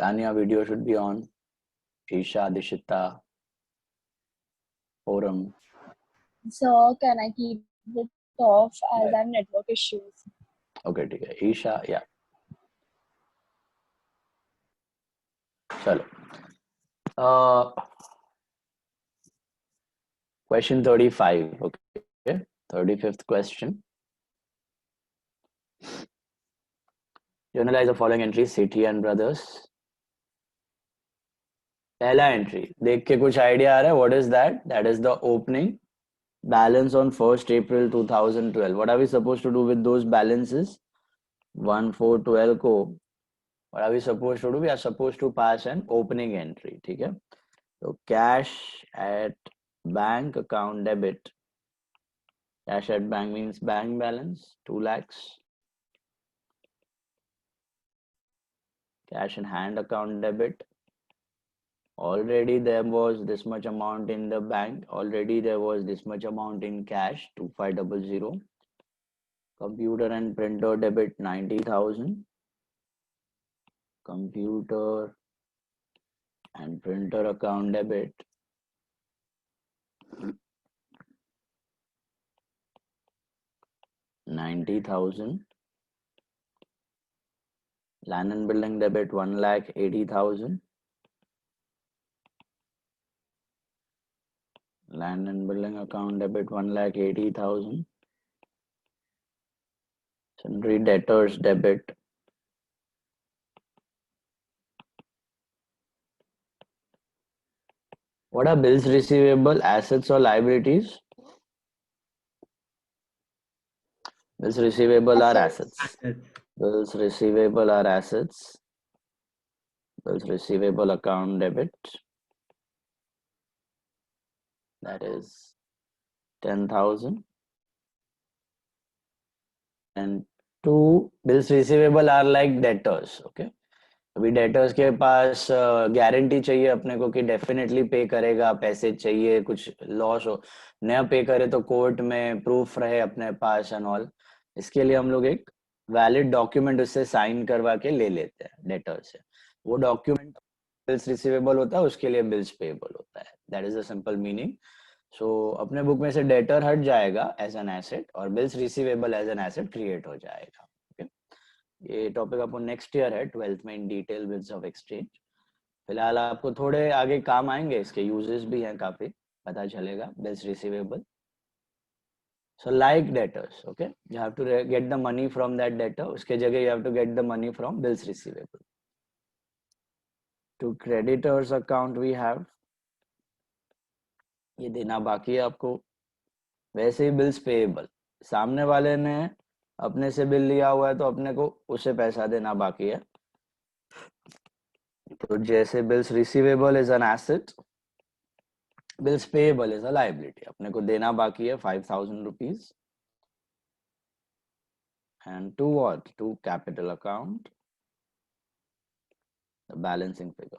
Tanya, video should be on. Isha, Dishita, Forum. So can I keep it off as Right. I have network issues? Okay, ठीक है. Isha, yeah. चलो. Question 35. Okay. 35th question. Journalize the following entries, Sethi and Brothers. पहला entry देख के कुछ idea आ रहा है. What is that? That is the opening balance on 1st April 2012. What are we suppose to do with those balances? 1/4/12 को what are we suppose to do? We are suppose to pass an opening entry. ठीक है. तो cash at bank account debit. Cash at bank means bank balance 2 lakhs. Cash in hand account debit. Already there was this much amount in the bank. Already there was this much amount in cash, 2500. Computer and printer debit 90,000. Computer and printer account debit 90,000. Land and building debit 1,80,000. Land and building account debit 1,80,000. Sundry debtors debit. What are bills receivable, assets or liabilities? Bills receivable are assets. Bills receivable are assets. Bills receivable account debit. That is 10,000. And two bills receivable are like debtors. Okay. अभी debtors के पास guarantee चाहिए अपने को कि definitely पे करेगा, पैसे चाहिए, कुछ लॉस हो नया पे करे तो कोर्ट में प्रूफ रहे अपने पास एंड ऑल. इसके लिए हम लोग एक वैलिड डॉक्यूमेंट उससे साइन करवा के ले लेते हैं डेटर से. वो डॉक्यूमेंट बिल्स रिसीवेबल होता है, उसके लिए बिल्स पेएबल होता है. That is the simple meaning. So अपने बुक में से डेटर हट जाएगा एज एन एसेट और bills receivable as an asset create हो जाएगा. ये टॉपिक आपको नेक्स्ट ईयर है 12th में in detail bills of exchange. फिलहाल आपको थोड़े आगे काम आएंगे, इसके यूजेस भी हैं, काफी पता चलेगा. Bills receivable, so like debtors, okay, you have to get the money from that debtor, उसके जगह you have to get the money from bills receivable. To creditors account we have, ये देना बाकी है आपको. वैसे ही बिल्स पेएबल, सामने वाले ने अपने से बिल लिया हुआ है तो अपने को उसे पैसा देना बाकी है. तो जैसे bills receivable is an asset, bills payable is a liability. अपने को देना बाकी है 5,000 rupees. And to what? To capital account the balancing figure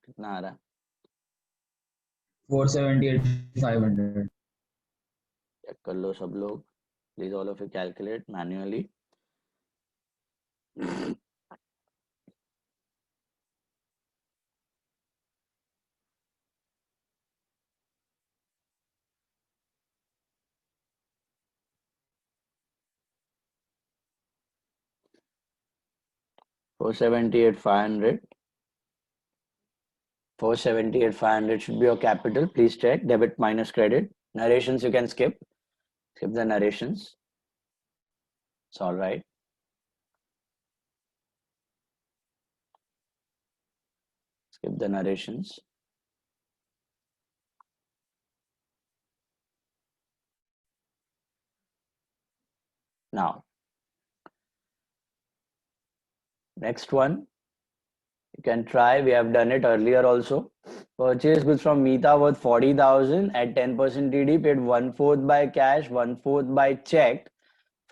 कितना आ रहा है? 478,500. चेक कर लो सब लोग please, all of you calculate manually. $478,500. 478,500 should be your capital. Please check debit minus credit. Narrations you can skip. Skip the narrations. It's all right. Skip the narrations. Now, next one you can try. We have done it earlier also. Purchase goods from Meeta worth 40,000 at 10% TD, paid 1/4 by cash, 1/4 by check,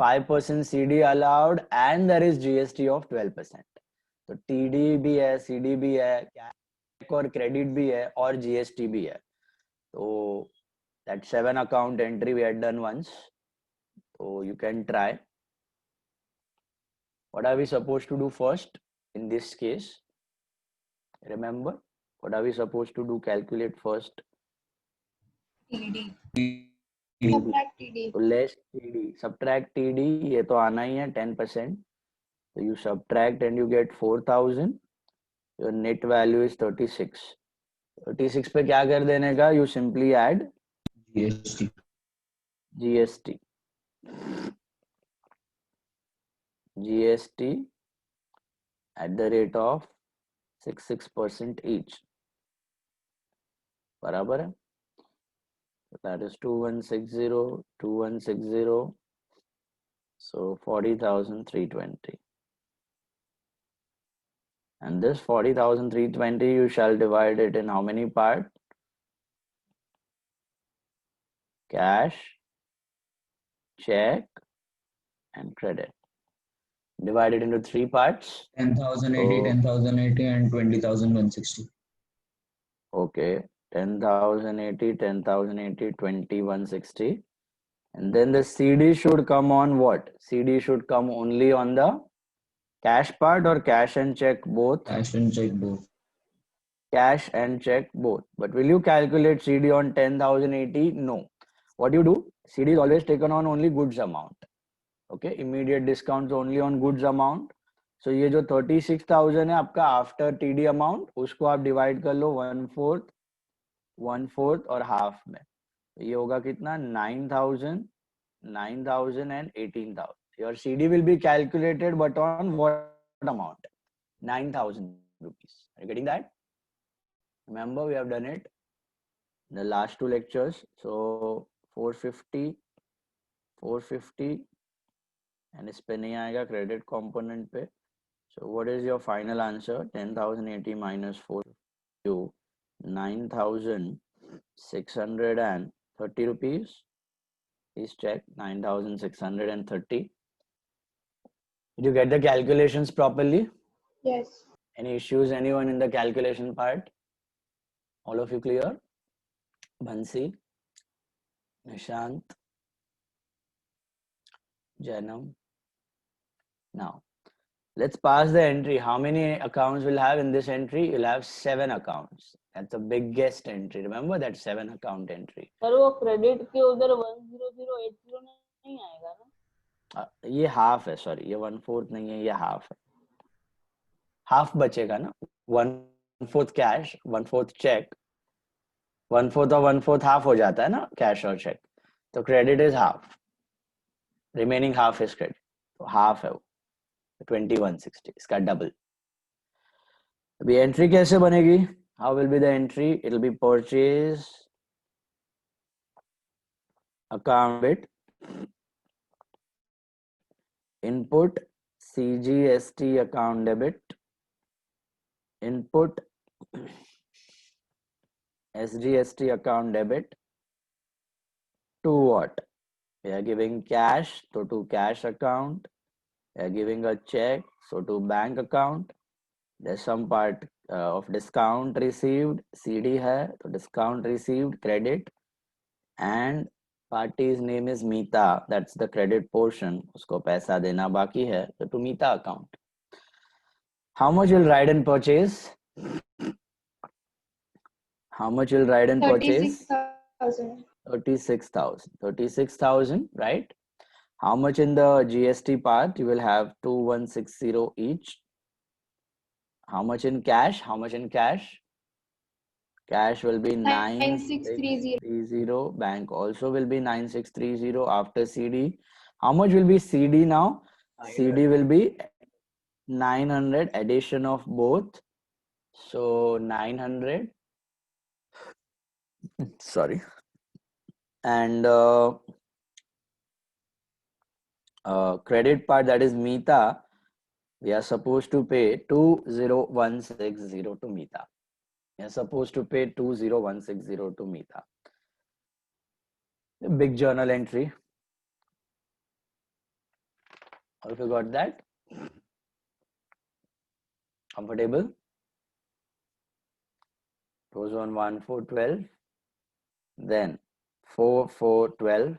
5% CD allowed, and there is GST of 12%. तो TD भी है, CD भी है, check और credit भी है और GST भी है. तो that 7 account entry we had done once. So you can try. What are we supposed to do first in this case? Remember, what are we supposed to do? Calculate first. TD. TD. Subtract TD. So less TD. Subtract TD. ये तो आना ही है 10%. So you subtract and you get 4,000. Your net value is 36. 36 पे क्या कर देने का? You simply add GST. GST. GST at the rate of 6% each. बराबर है? So that is 2160, 2160. So 40,320. And this 40,320, you shall divide it in how many parts? Cash, check, and credit. Divided into 3 parts. 10,080, So- 10,080, and 20,160. Okay, 10,080, 10,080, 2160. And then the CD should come on what? CD should come only on the cash part or cash and check both? Cash and check both. Cash and check both. But will you calculate CD on 10,080? No. What you do? CD is always taken on only goods amount. Okay, immediate discounts only on goods amount. So ये जो 36,000 है आपका after TD amount, उसको आप divide कर लो 1/4 और half में. ये होगा कितना? 9,000, 9,000 and 18,000. Your CD will be calculated, but on what amount? 9,000 rupees. Are you getting that? Remember, we have done it in the last 2 lectures. So 450, 450, and इस पे नहीं आएगा credit component पे. So what is your final answer? 10,080 minus 4, 9,630 rupees. Please check. 9,630. Did you get the calculations properly? Yes. Any issues, anyone in the calculation part? All of you clear? Bhansi, Nishant, Janam. Now, let's pass the entry. How many accounts will have in this entry? You'll have 7 accounts. That's the biggest entry. Remember that 7 account entry. Sir वो credit के उधर 10080 नहीं आएगा ना? ये half है, sorry, ये 1/4 नहीं है, ये हाफ है. हाफ बचेगा ना. 1/4 कैश, 1/4 चेक. 1/4 और 1/4 हाफ हो जाता है ना, कैश और चेक. तो credit is half, remaining half is credit. तो हाफ है वो 2160, इसका डबल. अभी एंट्री कैसे बनेगी? How will be the entry? It will be purchase account debit, input CGST account debit, input SGST account debit to what? We are giving cash, so to cash account. We are giving a check, so to bank account. There's some part of discount received, CD hai, so discount received, credit. And party's name is Meeta, that's the credit portion. Usko paisa dena baki hai, so to Meeta account. How much will write in purchase? How much will write in purchase? 36,000. 36,000. 36,000, right? How much in the GST part? You will have 2160 each. How much in cash? How much in cash? Cash will be 9630. 9630. Bank also will be 9630 after CD. How much will be CD now? CD will be 900, addition of both. So 900. Sorry. And credit part, that is Meeta, we are supposed to pay 20,160 to Meeta. We are supposed to pay 20,160 to Meeta. A big journal entry. All of you got that? Comfortable? Goes on 1/4/12. Then 4/4/12.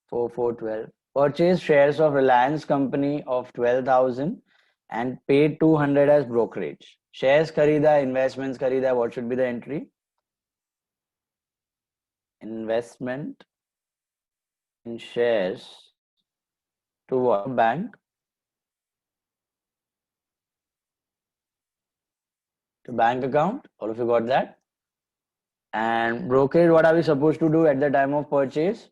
4/4/12. Purchase shares of Reliance Company of 12,000 and paid 200 as brokerage. Shares खरीदा, investments खरीदा, what should be the entry? Investment in shares to what? Bank? To bank account? All of you got that? And brokerage, what are we supposed to do at the time of purchase?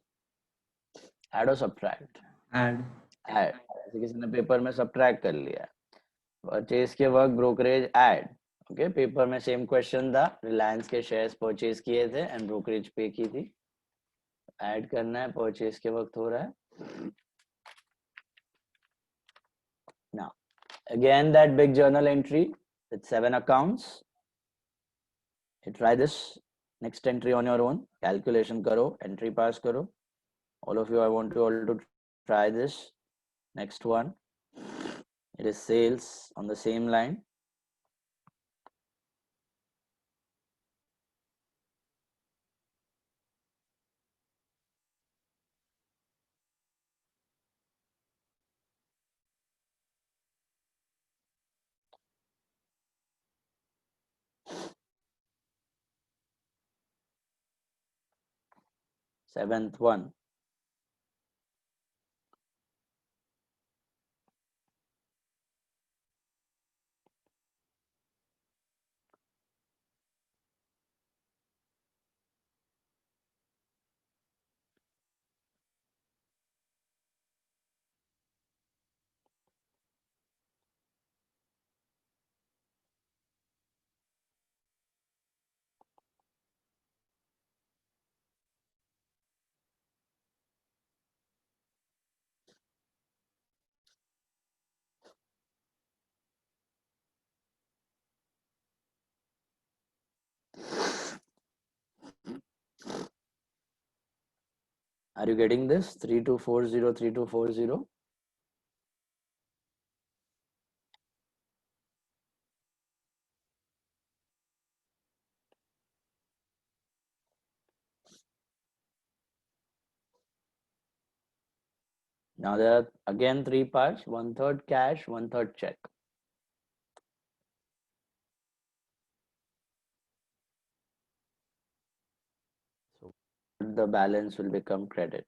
Add or subtract? Add. Add. ऐसे किसी ने paper में subtract कर लिया. Purchase के वक्त brokerage add. Okay paper में same question था, रिलायंस के शेयर्स परचेज किए थे एंड ब्रोकरेज पे की थी, ऐड करना है, परचेज के वक्त हो रहा है. Now again that big journal entry with 7 accounts, you try this next entry on your own, calculation करो, entry pass करो. All of you, I want you all to try this next one. It is sales on the same line. Seventh one. Are you getting this? 3240, 3240. Now there are again 3 parts, 1/3 cash, 1/3 check. So the balance will become credit.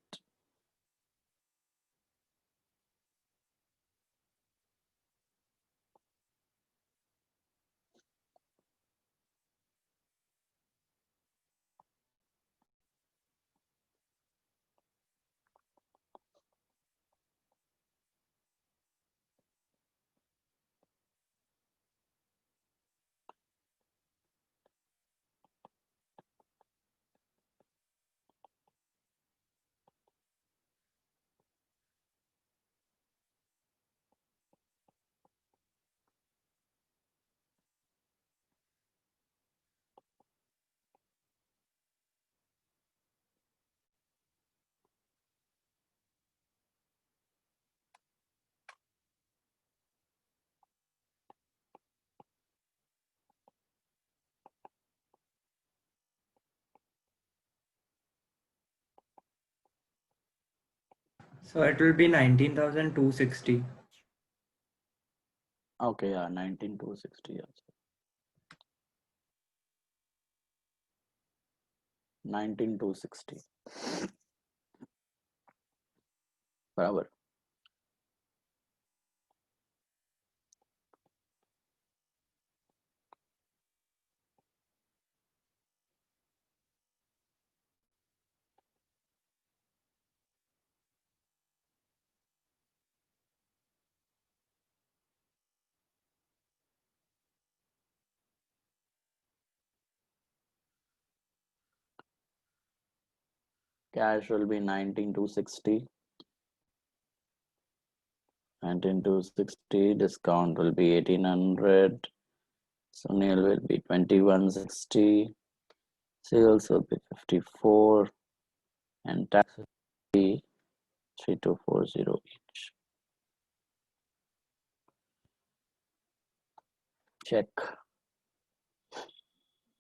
So it will be 19,260. Okay, yeah, 19,260. Yeah. 19,260. बराबर. Cash will be 19,260. 19,260. Discount will be 1,800. Sunil will be 2,160. Sales will be 54. And tax will be 3,240 each. Check.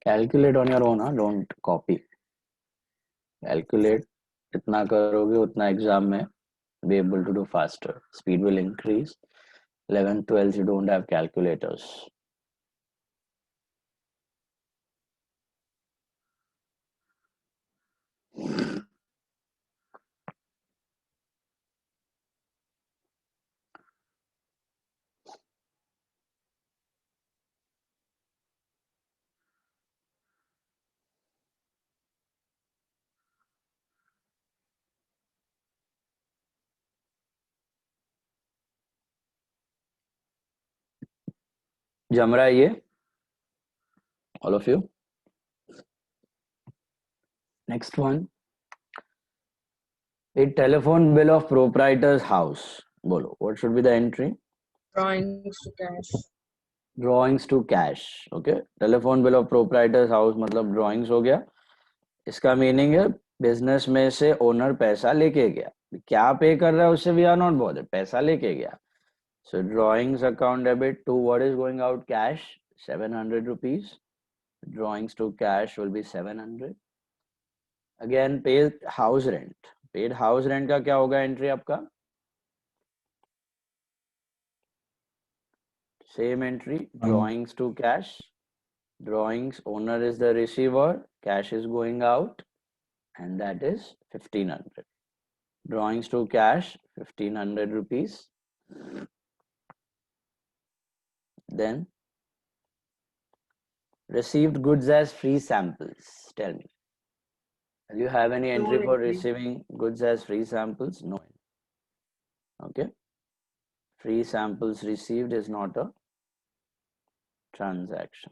Calculate on your own, huh? Don't copy. Calculate. जितना करोगे उतना exam में be able to do faster. Speed will increase. 11th 12th you don't have calculators. जम रहा है ये all of you? Next one, a telephone bill of proprietor's house. Bolo, what should be the entry? Drawings to cash. Drawings to cash. Okay, telephone bill of proprietor's house मतलब drawings हो गया. इसका meaning है business में से owner पैसा लेके गया. क्या पे कर रहा है उससे वी आर नॉट बॉदर्ड, पैसा लेके गया. So drawings account debit to what is going out cash 700 rupees. Drawings to cash will be 700. Again paid house rent. Paid house rent का क्या होगा entry आपका? Same entry. Drawings to cash. Drawings owner is the receiver. Cash is going out, and that is 1500. Drawings to cash 1500 rupees. Then received goods as free samples. Tell me, do you have any entry for receiving goods as free samples? No. Okay. Free samples received is not a transaction.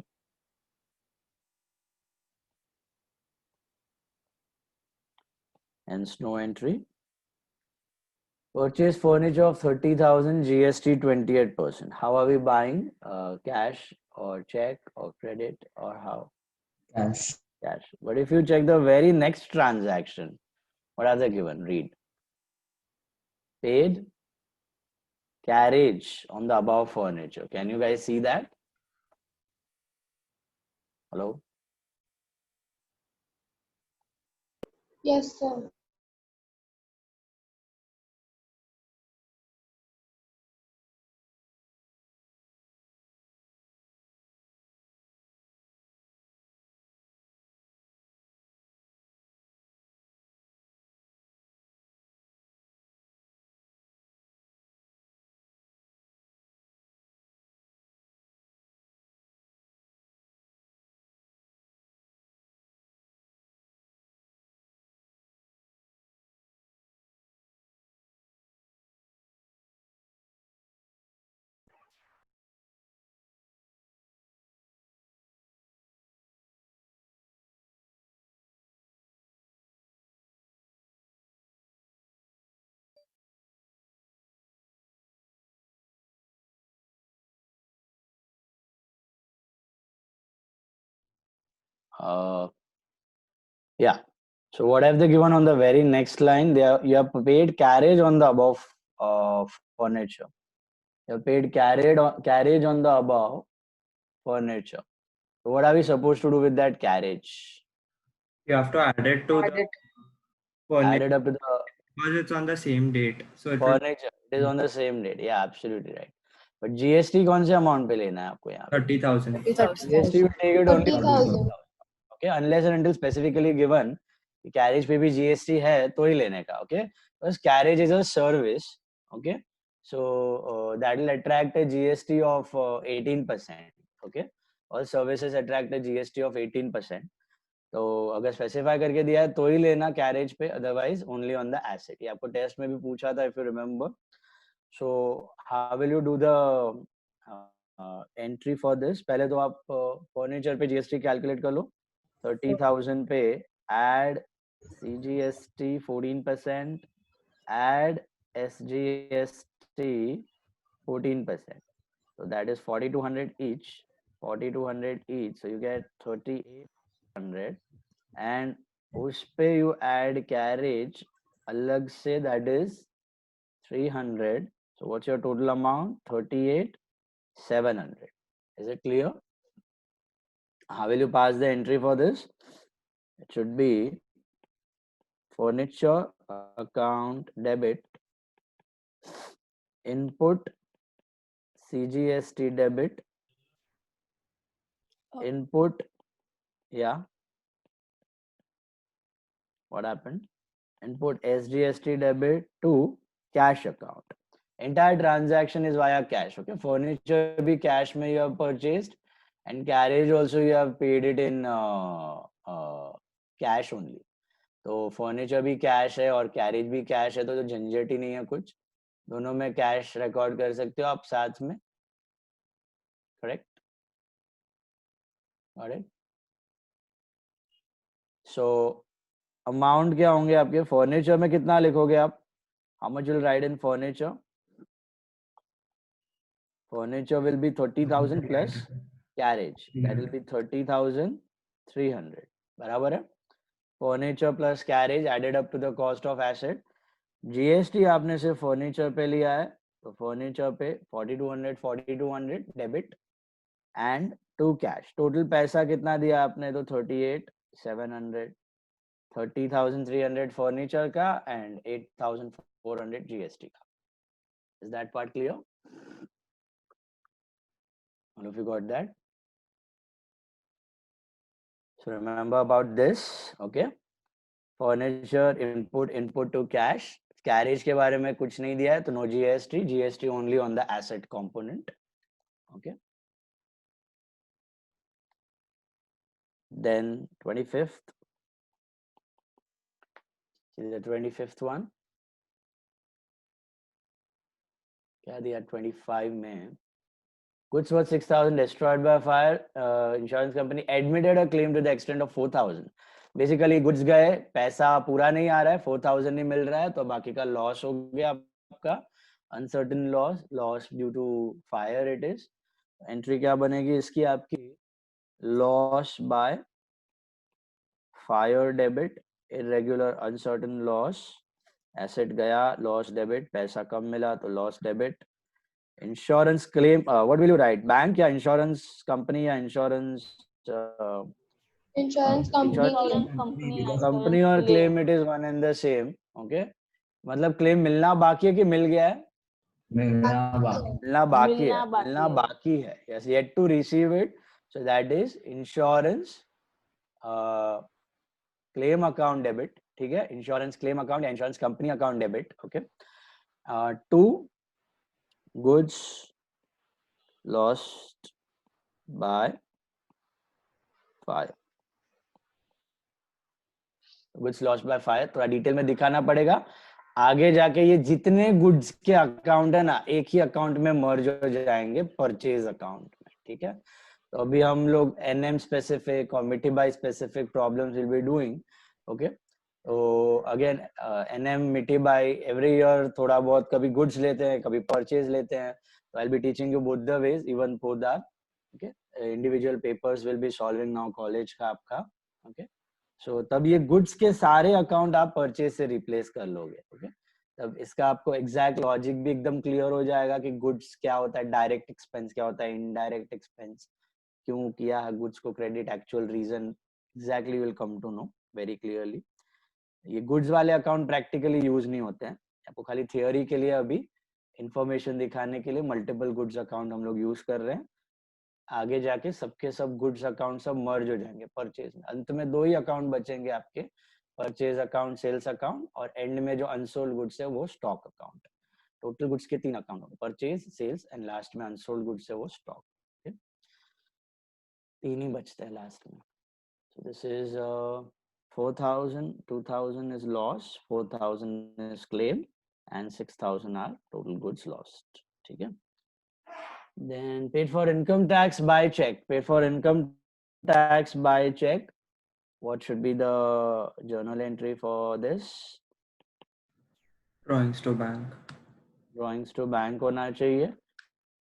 Hence no entry. Purchase furniture of 30,000 GST 28%. How are we buying? Cash or check or credit or how? Cash. Cash. But if you check the very next transaction, what are they given? Read. Paid carriage on the above furniture. Can you guys see that? Hello? Yes, sir. Yeah. So what have they given on the very next line? You have paid carriage on the above furniture. You have paid carriage on the above furniture. So what are we supposed to do with that carriage? You have to add it to Add the it. furniture Add it up to the because it's on the same date. So it will furniture. It is on the same date. Yeah, absolutely right. But GST कौन से amount पे लेना है आपको यहाँ पे? 30,000. 30,000. GST will take it only 30,000. okay, unless and until specifically given कि carriage पे भी GST है तो ही लेने का. Okay, because carriage is a service. Okay, so that will attract a GST of 18%. Okay, all services attract a GST of 18%. तो अगर specify करके दिया है तो ही लेना कैरेज पे, otherwise only on the asset. ये आपको टेस्ट में भी पूछा था if you remember. So how will you do the entry for this? पहले तो आप फर्नीचर पे जीएसटी कैलकुलेट कर लो. 30,000 पे add CGST 14%, add SGST 14%. So that is 4,200 each. 4,200 each. So you get 3,800. And उस पे you add carriage अलग से, that is 300. So what's your total amount? 38,700. Is it clear? How will you pass the entry for this? It should be furniture account debit, input CGST debit, input, yeah, what happened? Input SGST debit to cash account. Entire transaction is via cash. Okay, furniture bhi cash mein you have purchased, and carriage also you have paid it in cash only. तो furniture भी cash है और carriage भी cash है, तो झंझट ही नहीं है कुछ, दोनों में कैश रिकॉर्ड कर सकते हो आप साथ में. करेक्ट. ऑलराइट. सो अमाउंट क्या होंगे आपके फर्नीचर में, कितना लिखोगे आप? How much will write in furniture? Furniture will be 30,000 plus carriage, that will be 30,300. बराबर है. Furniture plus carriage added up to the cost of asset. GST आपने सिर्फ फर्नीचर पे लिया है, तो फर्नीचर पे 4200 debit and to cash. Total पैसा कितना दिया आपने? तो 38,700. 30,300 फर्नीचर का एंड 8,400 जीएसटी का. Is that part clear? All of you got that? So remember about this, okay? Furniture input to cash. Carriage के बारे में कुछ नहीं दिया है, तो no GST. GST only on the asset component. Okay. Then 25th. See the 25th one. क्या दिया 25 में? Goods worth 6,000 destroyed by fire. Insurance company admitted a claim to the extent of 4,000. Basically goods गए, पैसा पूरा नहीं आ रहा है, 4,000 नहीं मिल रहा है, तो बाकी का लॉस हो गया आपका. Uncertain loss due to fire it is. Entry क्या बनेगी इसकी आपकी? Loss by fire debit, irregular uncertain loss. Asset गया, लॉस डेबिट. पैसा कम मिला तो loss debit. Insurance claim, what will you write? Bank या इंश्योरेंस कंपनी या इंश्योरेंस इंश्योरेंस कंपनी कंपनी और claim it is one and the same. Okay, मतलब claim मिलना बाकी है कि मिल गया है? मिलना बाकी है. Yes, yet to receive it. So that is insurance claim account debit. ठीक है, इंश्योरेंस क्लेम अकाउंट या insurance company account debit. Okay. To goods lost by fire. Goods lost by fire थोड़ा डिटेल में दिखाना पड़ेगा. आगे जाके ये जितने गुड्स के अकाउंट है ना, एक ही अकाउंट में मर्ज हो जाएंगे, परचेज अकाउंट में. ठीक है, तो अभी हम लोग एनएम स्पेसिफिक और मिटी by specific problems will be doing. Okay, तो अगेन एनएम मिटी बाय एवरी ईयर थोड़ा बहुत, कभी गुड्स लेते हैं, कभी परचेज लेते हैं. So I'll be teaching you both the ways, even both are. Okay, individual papers will be solving now college का आपका. Okay, so तब ये goods के सारे अकाउंट आप परचेज से रिप्लेस कर लोगे. Okay, तब इसका आपको एग्जैक्ट लॉजिक भी एकदम क्लियर हो जाएगा कि गुड्स क्या होता है, डायरेक्ट एक्सपेंस क्या होता है, इनडायरेक्ट एक्सपेंस क्यों किया है गुड्स को credit, actual reason exactly will come to know very clearly. ये गुड्स वाले अकाउंट प्रैक्टिकली यूज नहीं होते हैं, आपको खाली थियोरी के लिए अभी इंफॉर्मेशन दिखाने के लिए मल्टीपल गुड्स अकाउंट हम लोग यूज कर रहे हैं. आगे जाके सबके सब गुड्स अकाउंट सब मर्ज हो जाएंगे परचेज में. अंत में दो ही अकाउंट बचेंगे आपके, परचेज अकाउंट, सेल्स अकाउंट, और एंड में जो अनसोल्ड गुड्स है वो स्टॉक अकाउंट. टोटल गुड्स के 3 अकाउंट होंगे, परचेज, सेल्स एंड लास्ट में अनसोल्ड गुड्स है वो स्टॉक. 3 ही बचते हैं लास्ट में. So this is 4,000, 2,000 is loss, 4,000 is claim, and 6,000 are total goods lost. ठीक है. Then paid for income tax by check. Paid for income tax by check. What should be the journal entry for this? Drawings to bank. Drawings to bank होना चाहिए,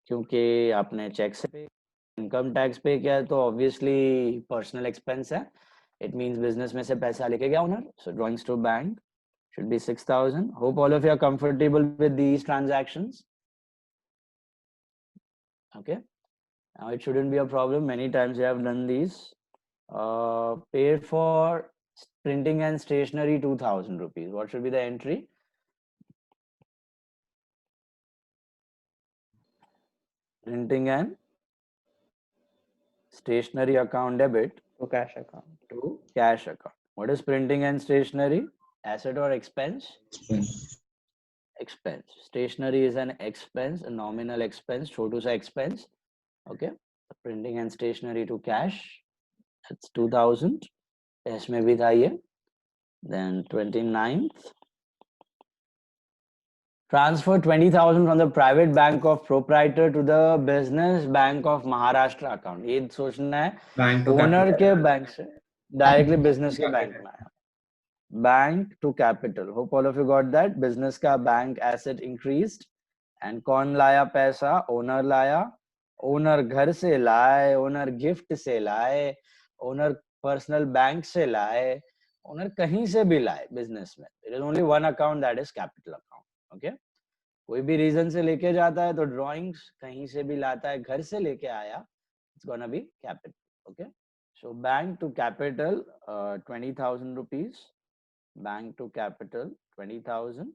क्योंकि आपने check से income tax पे किया है, तो ऑब्वियसली पर्सनल एक्सपेंस है. It means business में से पैसा लेके गया owner. So drawings to bank should be 6,000. Hope all of you are comfortable with these transactions. Okay. Now it shouldn't be a problem. Many times you have done these. Paid for printing and stationery 2,000 rupees. What should be the entry? Printing and stationery account debit to cash account. to cash account. What is printing and stationery? Asset or expense? Expense. Expense. Stationery is an expense, a nominal expense, छोटू सा expense. Okay. So printing and stationery to cash. That's 2000. Yes, में भी था ये. Then 29th. Transfer 20,000 from the private bank of proprietor to the business bank of Maharashtra account. ये सोचना है Bank to owner capital. के bank से directly business के बैंक में आया. Bank to capital. Hope all of you got that. Business का bank asset increased. And कौन लाया पैसा? ओनर लाया. ओनर घर से लाए, ओनर गिफ्ट से लाए, ओनर पर्सनल बैंक से लाए, ओनर कहीं से भी लाए बिजनेस में. There is only one account, that is capital account. Okay. कोई भी रीजन से लेके जाता है तो ड्राइंग्स, कहीं से भी लाता है, घर से लेके आया, it's gonna be capital. Okay. So bank to capital 20,000 rupees. Bank to capital 20,000.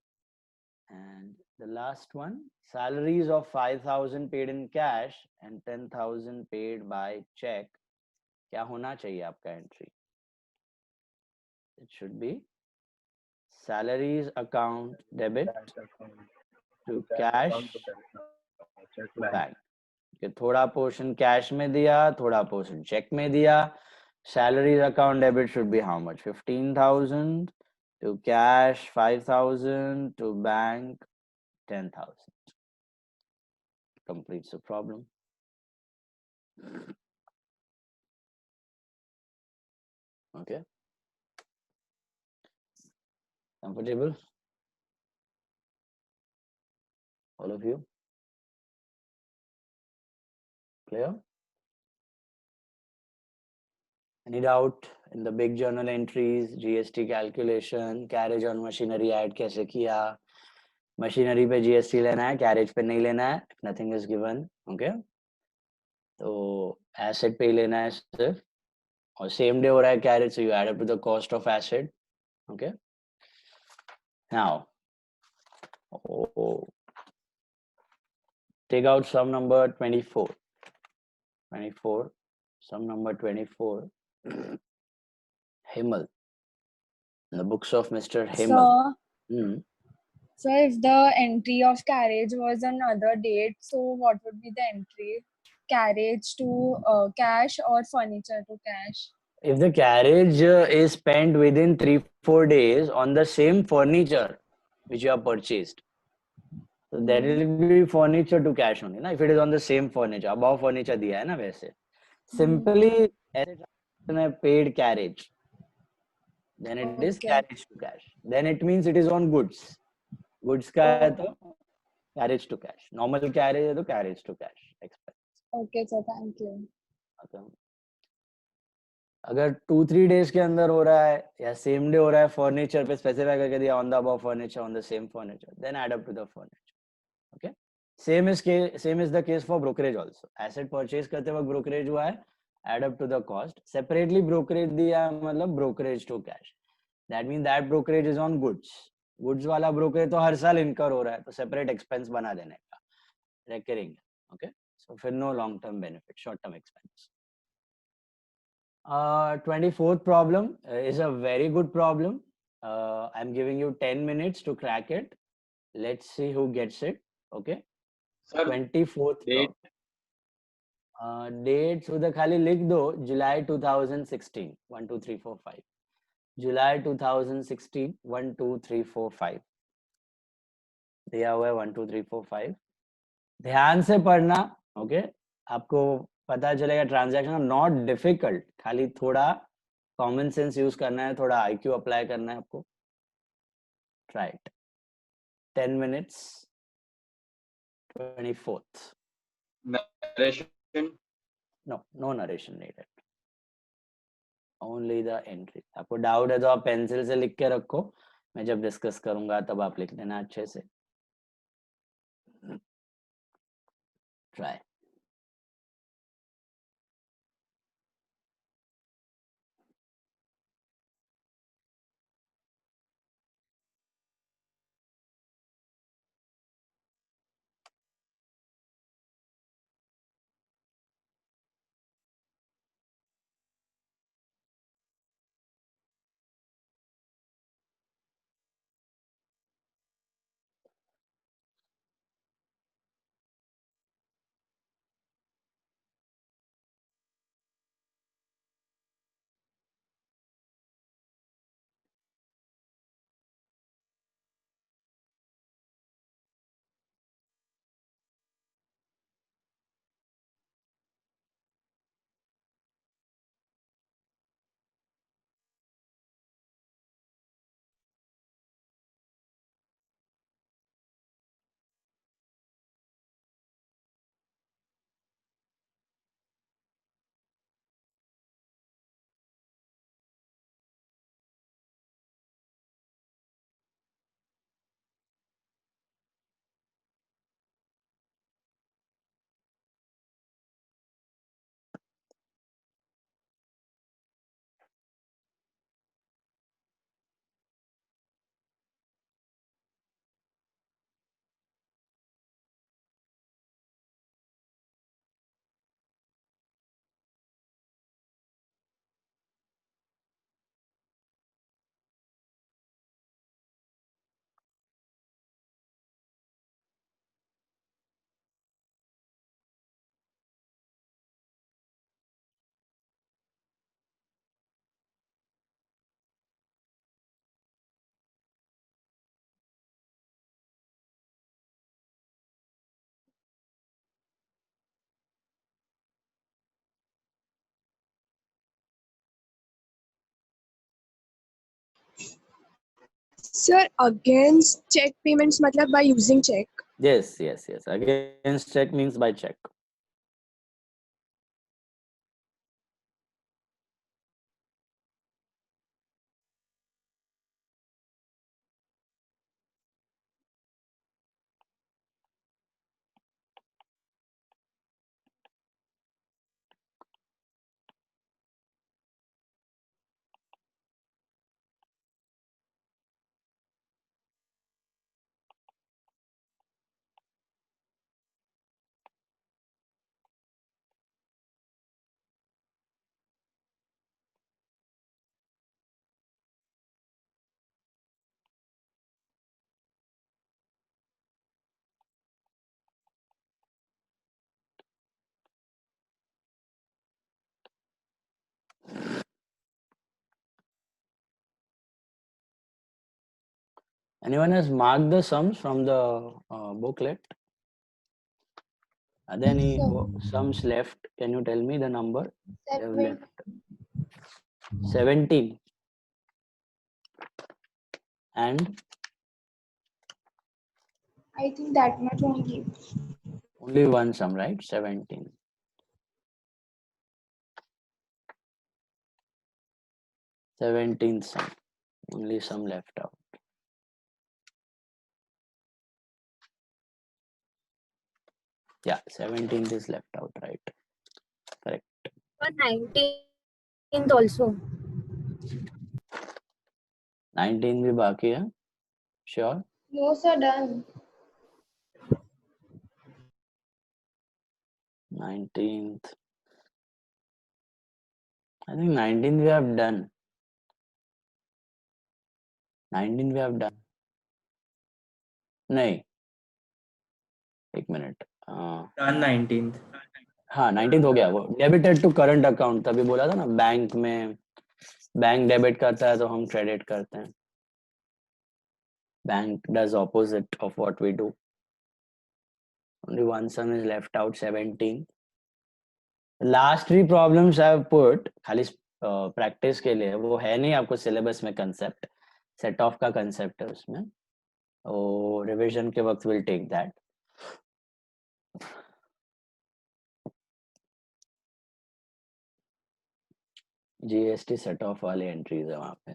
And the last one, salaries of 5,000 paid in cash and 10,000 paid by check. क्या होना चाहिए आपका entry? It should be salaries account debit to cash to bank. कि थोड़ा portion cash में दिया, थोड़ा portion check में दिया. Salaries account debit should be how much? 15,000 to cash, 5,000 to bank, 10,000. Completes the problem. Okay. Comfortable? All of you? Clear? Any doubt in the big journal entries, GST calculation, carriage on machinery add कैसे किया? Machinery पे GST लेना है, carriage पे नहीं लेना है. If nothing is given, okay? तो asset पे ही लेना है सिर्फ. और same day हो रहा है carriage, so you add up to the cost of asset. Okay. Now, take out sum number 24. 24. Sum number 24. Himal. In the books of Mr. Himal. So, so if the entry of carriage was another date, so what would be the entry? Carriage to cash or furniture to cash? If the carriage is spent within 3-4 days on the same furniture which you have purchased, so that will be furniture to cash only. Na? If it is on the same furniture, above furniture दिया है ना वैसे. Simply paid carriage, then it is Okay. carriage to cash. Then it means it is on goods. Goods का है तो carriage to cash. Normal carriage है तो carriage to cash. Expense. Okay, sir. Thank you. अगर 2-3 days के अंदर हो रहा है या सेम डे हो रहा है, फर्नीचर पे स्पेसिफाई करके दिया on the above furniture on the same furniture, then add up to the furniture. Okay. Same is the case for brokerage also. Asset purchase करते वक्त ब्रोकरेज हुआ है, add up to the cost. Separately brokerage दिया मतलब brokerage to cash. That mean that brokerage is on goods. Goods वाला brokerage तो हर साल इनकर हो रहा है, तो सेपरेट एक्सपेंस बना देने का, रेकरिंग. ओके. सो फिर no long term benefit, short term expense. 24th problem is a very good problem. I'm giving you 10 minutes to crack it. Let's see who gets it. Okay. Sir, 24th date. Date सुधा खाली लिख दो July 2016. 1 2 3 4 5. July 2016. 1 2 3 4 5. दिया हुआ है 1 2 3 4 5. ध्यान से पढ़ना. Okay. आपको पता चलेगा ट्रांजैक्शन नॉट डिफिकल्ट, खाली थोड़ा कॉमन सेंस यूज करना है, थोड़ा आईक्यू अप्लाई करना है आपको. Try it. 10 minutes. 24th. Narration. No narration needed. Only the entry. आपको डाउट है तो आप पेंसिल से लिख के रखो, मैं जब डिस्कस करूंगा तब आप लिख लेना अच्छे से. Try. Sir, against check payments matlab by using check. Yes. Against check means by check. Anyone has marked the sums from the booklet? Are there any sums left? Can you tell me the number they have left? 17. And I think that much only. only one sum, right? 17. 17th sum. Only sum left out. Yeah, 17th is left out, right? Correct. 19th also. 19th भी बाकी है. Sure. No, sir, done. 19th. I think 19th we have done. 19th we have done. नहीं. एक minute. Done 19th. हाँ 19th हो गया. वो debited to current account तभी बोला था ना. बैंक में बैंक डेबिट करता है तो हम क्रेडिट करते हैं. Bank does opposite of what we do. Only one sum is left out. 17. Last 3 problems I have put खाली प्रैक्टिस के लिए. वो है नहीं आपको सिलेबस में कंसेप्ट. सेट ऑफ का कंसेप्ट है उसमें. तो रिवीजन के वक्त will take that. GST set off वाले एंट्रीज है वहां पे.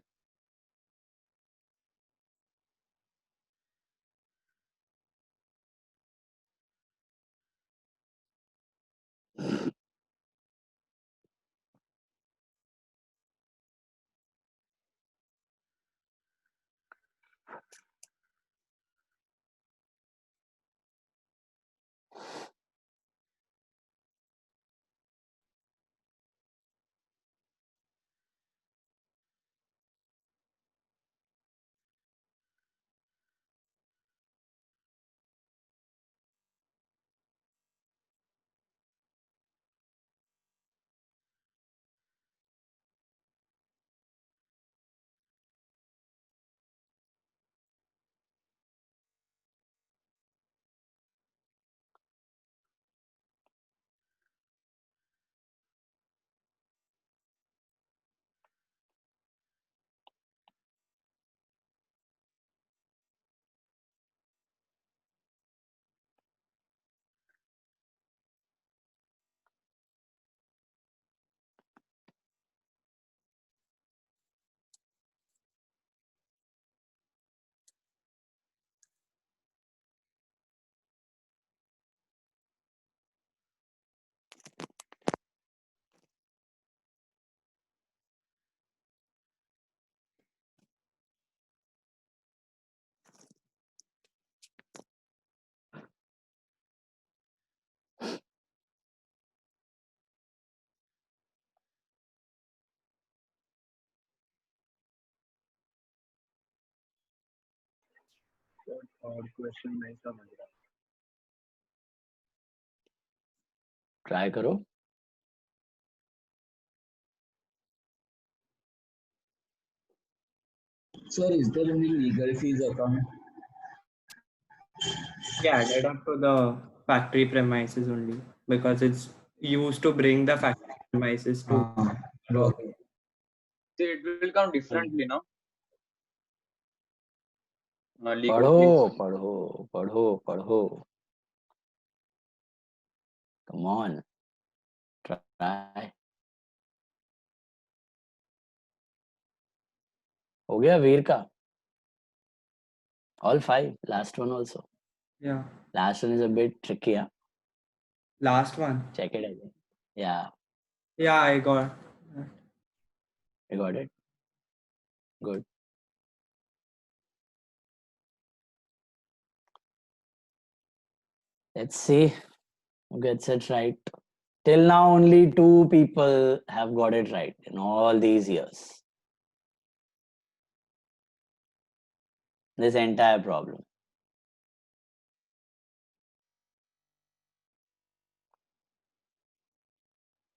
और क्वेश्चन नहीं समझ रहा. ट्राई करो. Sir, is there any legal fees account? Yeah, added up to the factory premises only because it's used to bring the factory premises to. Okay. So it will come differently, no? Legal पढ़ो fees. पढ़ो पढ़ो पढ़ो. Come on, try. हो गया वीर का? All five. Last one also. Yeah. Last one is a bit tricky. Huh? Last one. Check it again. Yeah, Yeah, I got. I got it. Good. Let's see who gets it right. Till now, only two people have got it right in all these years. This entire problem.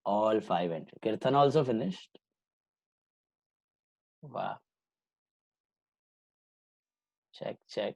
All five entries. Kirtan also finished. Wow. Check, check.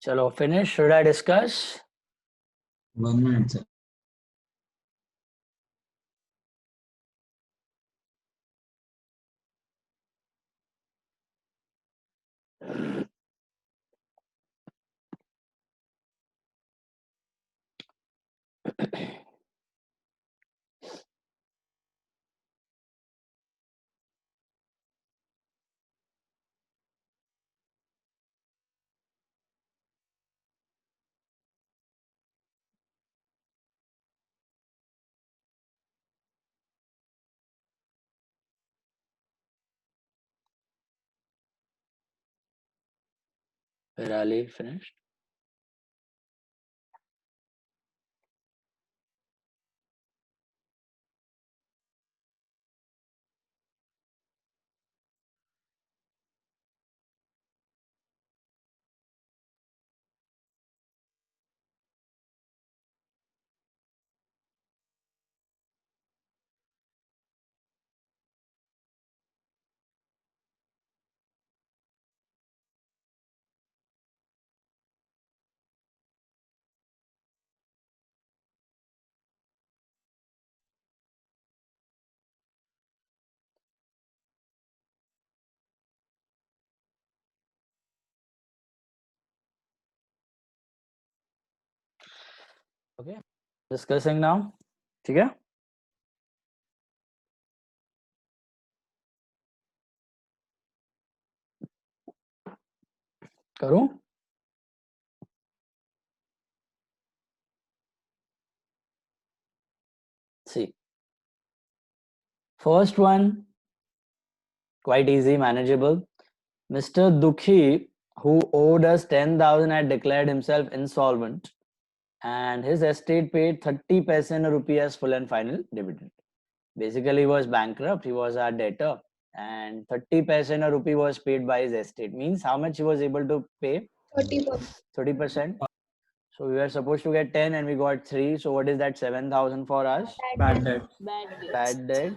Chalo, finish. Should I discuss? 1 minute, sir. Virali finished. Okay. Discussing now. ठीक है? करूं? see, first one quite easy, manageable. Mr. Dukhi, who owed us 10,000, had declared himself insolvent, and his estate paid 30 paise in a rupee as full and final dividend. Basically, he was bankrupt, he was our debtor, and 30 paise in a rupee was paid by his estate. Means how much he was able to pay? 30%. 30%. So we were supposed to get 10 and we got 3. So what is that? 7,000 for us. Bad debt. Bad debt. Bad debt.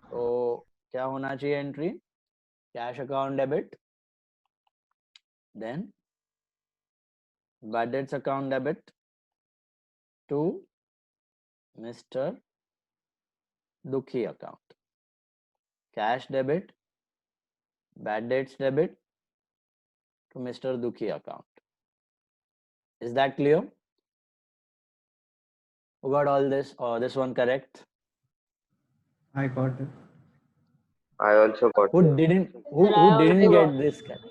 So क्या होना चाहिए entry? Cash account debit. Then bad debts account debit to Mr. Dukhi account. Cash debit, bad debts debit to Mr. Dukhi account. Is that clear? Who got all this or this one correct? I got it. I also got Who it. didn't get this correct?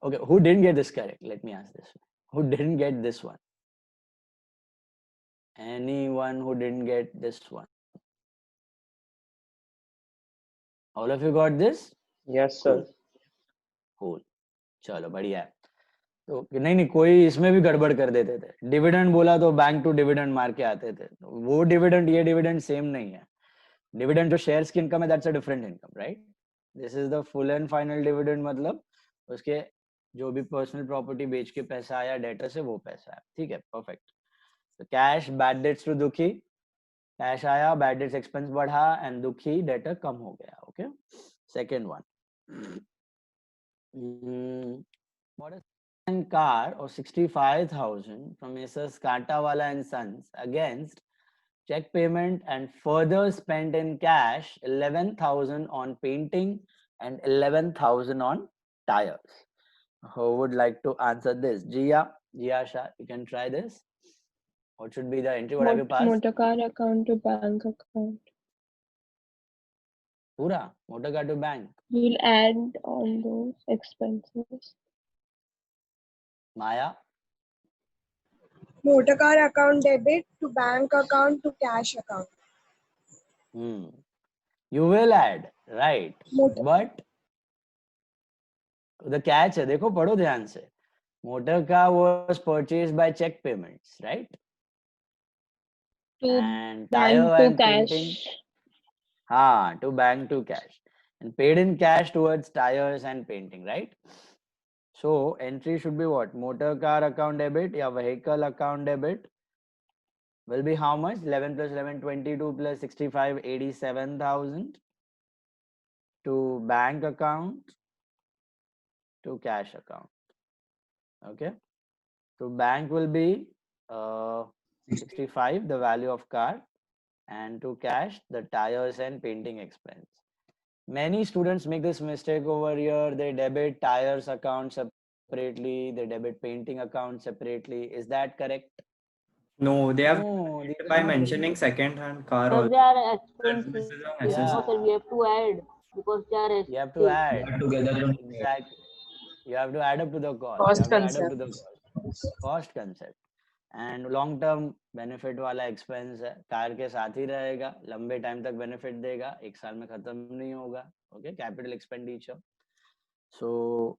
Okay, who didn't get this correct? Let me ask this one. Who didn't get this one? Anyone who didn't get this one? All of you got this? Yes, sir. Cool. चलो बढ़िया है. तो नहीं कोई इसमें भी गड़बड़ कर देते थे. डिविडेंड बोला तो बैंक टू डिविडेंड मार के आते थे. वो डिविडेंड ये डिविडेंड सेम नहीं है. डिविडेंड जो शेयर्स की इनकम है that's a different income, right? This is the full and final dividend, मतलब उसके जो भी पर्सनल प्रॉपर्टी बेच के पैसा आया डेटर से वो पैसा है. ठीक है, परफेक्ट. तो कैश बैड डेट्स टू दुखी, कैश आया, बैड डेट्स एक्सपेंस बढ़ा एंड दुखी डेटर कम हो गया. Okay, second one. What a car of 65,000 from Messrs. Katawala and Sons against check payment and further spent in cash 11,000 on painting and 11,000 on tires. Who would like to answer this? Jia Shah, you can try this. What should be the entry? What have you passed? Motor car account to bank account. Pura motor car to bank. We'll add all those expenses. Maya, Motor car account debit to bank account to cash account. you will add, right? Motor. But the catch है, देखो पढ़ो ध्यान से. Motor car was purchased by check payments, right? To And tire bank to and painting, cash. to bank to cash, and paid in cash towards tires and painting, right? So entry should be what? Motor car account debit या vehicle account debit will be how much? 11 plus 11, 22 plus 65, 87,000 to bank account to cash account. Okay, so bank will be 65, the value of car, and to cash the tires and painting expense. Many students make this mistake over here. They debit tires account separately, they debit painting account separately. Is that correct? No, they have No, by mentioning second-hand car Because also. they are This expensive. is a Yeah. necessity. No, sir, we have to add because they are you have to expensive. add. Together. Exactly. You have to add up to the cost. Cost You have to add up to the concept. cost concept. And long term benefit वाला expense है, car के साथ ही रहेगा, लंबे time तक benefit देगा, एक साल में खत्म नहीं होगा. Okay, capital expenditure. So